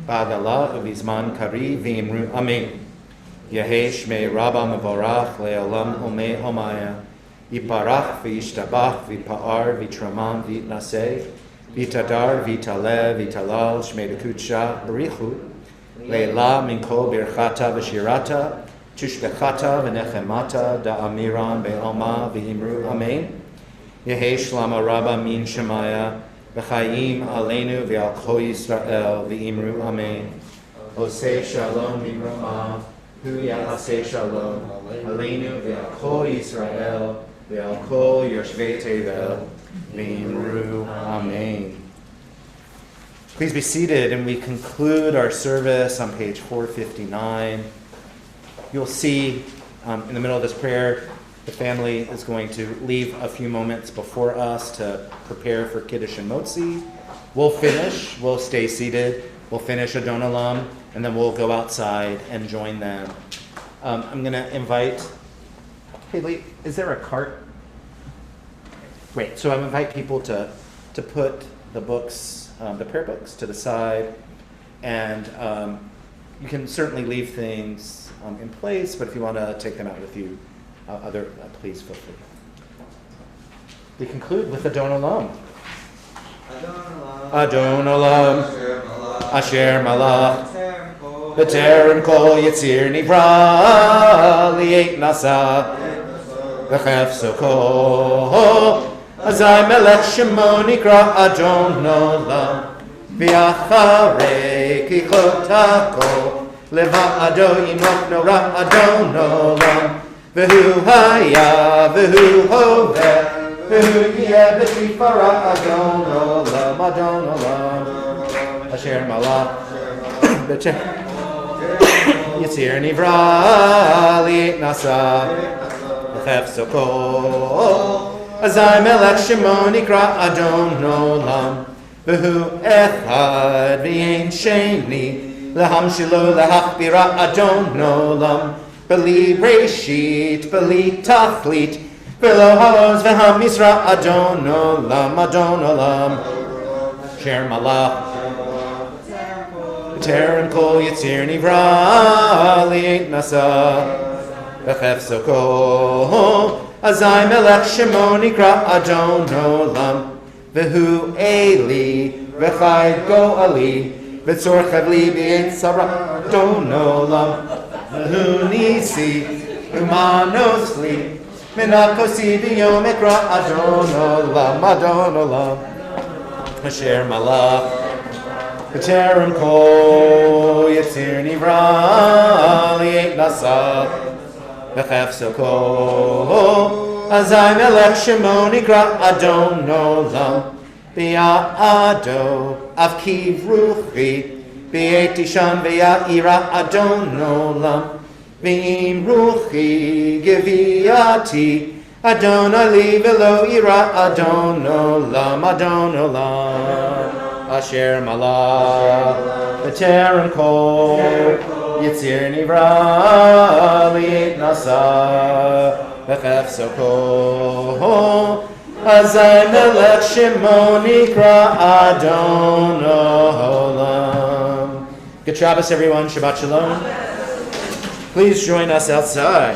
Ba'adalah v'izman kari v'imru amen. Yehei shmei rabba mevorach le'olam omei omaya. Yiparach v'yishtabach v'pa'ar v'tramam v'yitnaseh. V'tadar v'taleh v'talal shmei dekudsha b'richu. Le'la min kol birchata v'shirata. Tushbechata v'nechemata da'amiran be'alma v'imru amen. Yehei shlama rabba min shemaya. V'chayim aleinu v'al kol Yisrael v'imru amen. Osei shalom v'rama. Hu ya'aseh shalom. Aleinu v'al kol Yisrael v'al kol yoshvei tevel v'imru amen. Please be seated, and we conclude our service on page 459. You'll see in the middle of this prayer, the family is going to leave a few moments before us to prepare for Kiddush and Motzi. We'll finish, we'll stay seated, we'll finish Adon Olam, and then we'll go outside and join them. I'm going to invite, Haley, is there a cart? Great, so I invite people to put the books, the prayer books to the side, and you can certainly leave things in place, but if you want to take them out with you, please feel free. We conclude with Adon Olam. Adon Olam, Asher Malach, B'terem Kol Yitzir Nivra, Li'et Nasa, V'chef Soko, Azai Melech Shemo Nikra Adon Olam, V'yacharei Kichotako, Leva'ado Yimok Nora Adon Olam, V'hu Haya, V'hu Hoveh, V'hu Yeh B'tifara Adon Olam, Adon Olam, Asher Malach, Yitzir Nivra, Li'et Nasa, V'chef Soko, Azai Melech Shemo Nikra Adon Olam, V'hu Echad V'yein Sheni, Laham Shilo Lahachbira Adon Olam, Beli Reshit, Beli Tachlit, V'lo Halos V'ham Yisra Adon Olam, Adon Olam, Sher Malach, B'terem Kol Yitzir Nivra, Li'et Nasa, V'chef Soko, Azai Melech Shemo Nikra Adon Olam, V'hu Eli, V'chai Go Ali, V'tzor Chavli B'yet Sarah Adon Olam, V'hu Nisi, V'manos Li, Minakosi V'yom Ekra Adon Olam, Adon Olam, Asher Malach, B'terem Kol Yitzir Nivra, Li'et Nasa, V'chef Soko, Azai Melech Shemo Nikra Adon Olam, B'ya'ado Avkiv Ruchi, B'yet Ishan V'ya'ira Adon Olam, V'im Ruchi Geviyati, Adon Ali V'lo Ira Adon Olam, Adon Olam, Asher Malach, B'terem Kol Yitzir Nivra, Li'et Nasa, V'chef Soko, Azai Melech Shemo Nikra Adon Olam. Good Shabbos, everyone. Shabbat Shalom. Please join us outside.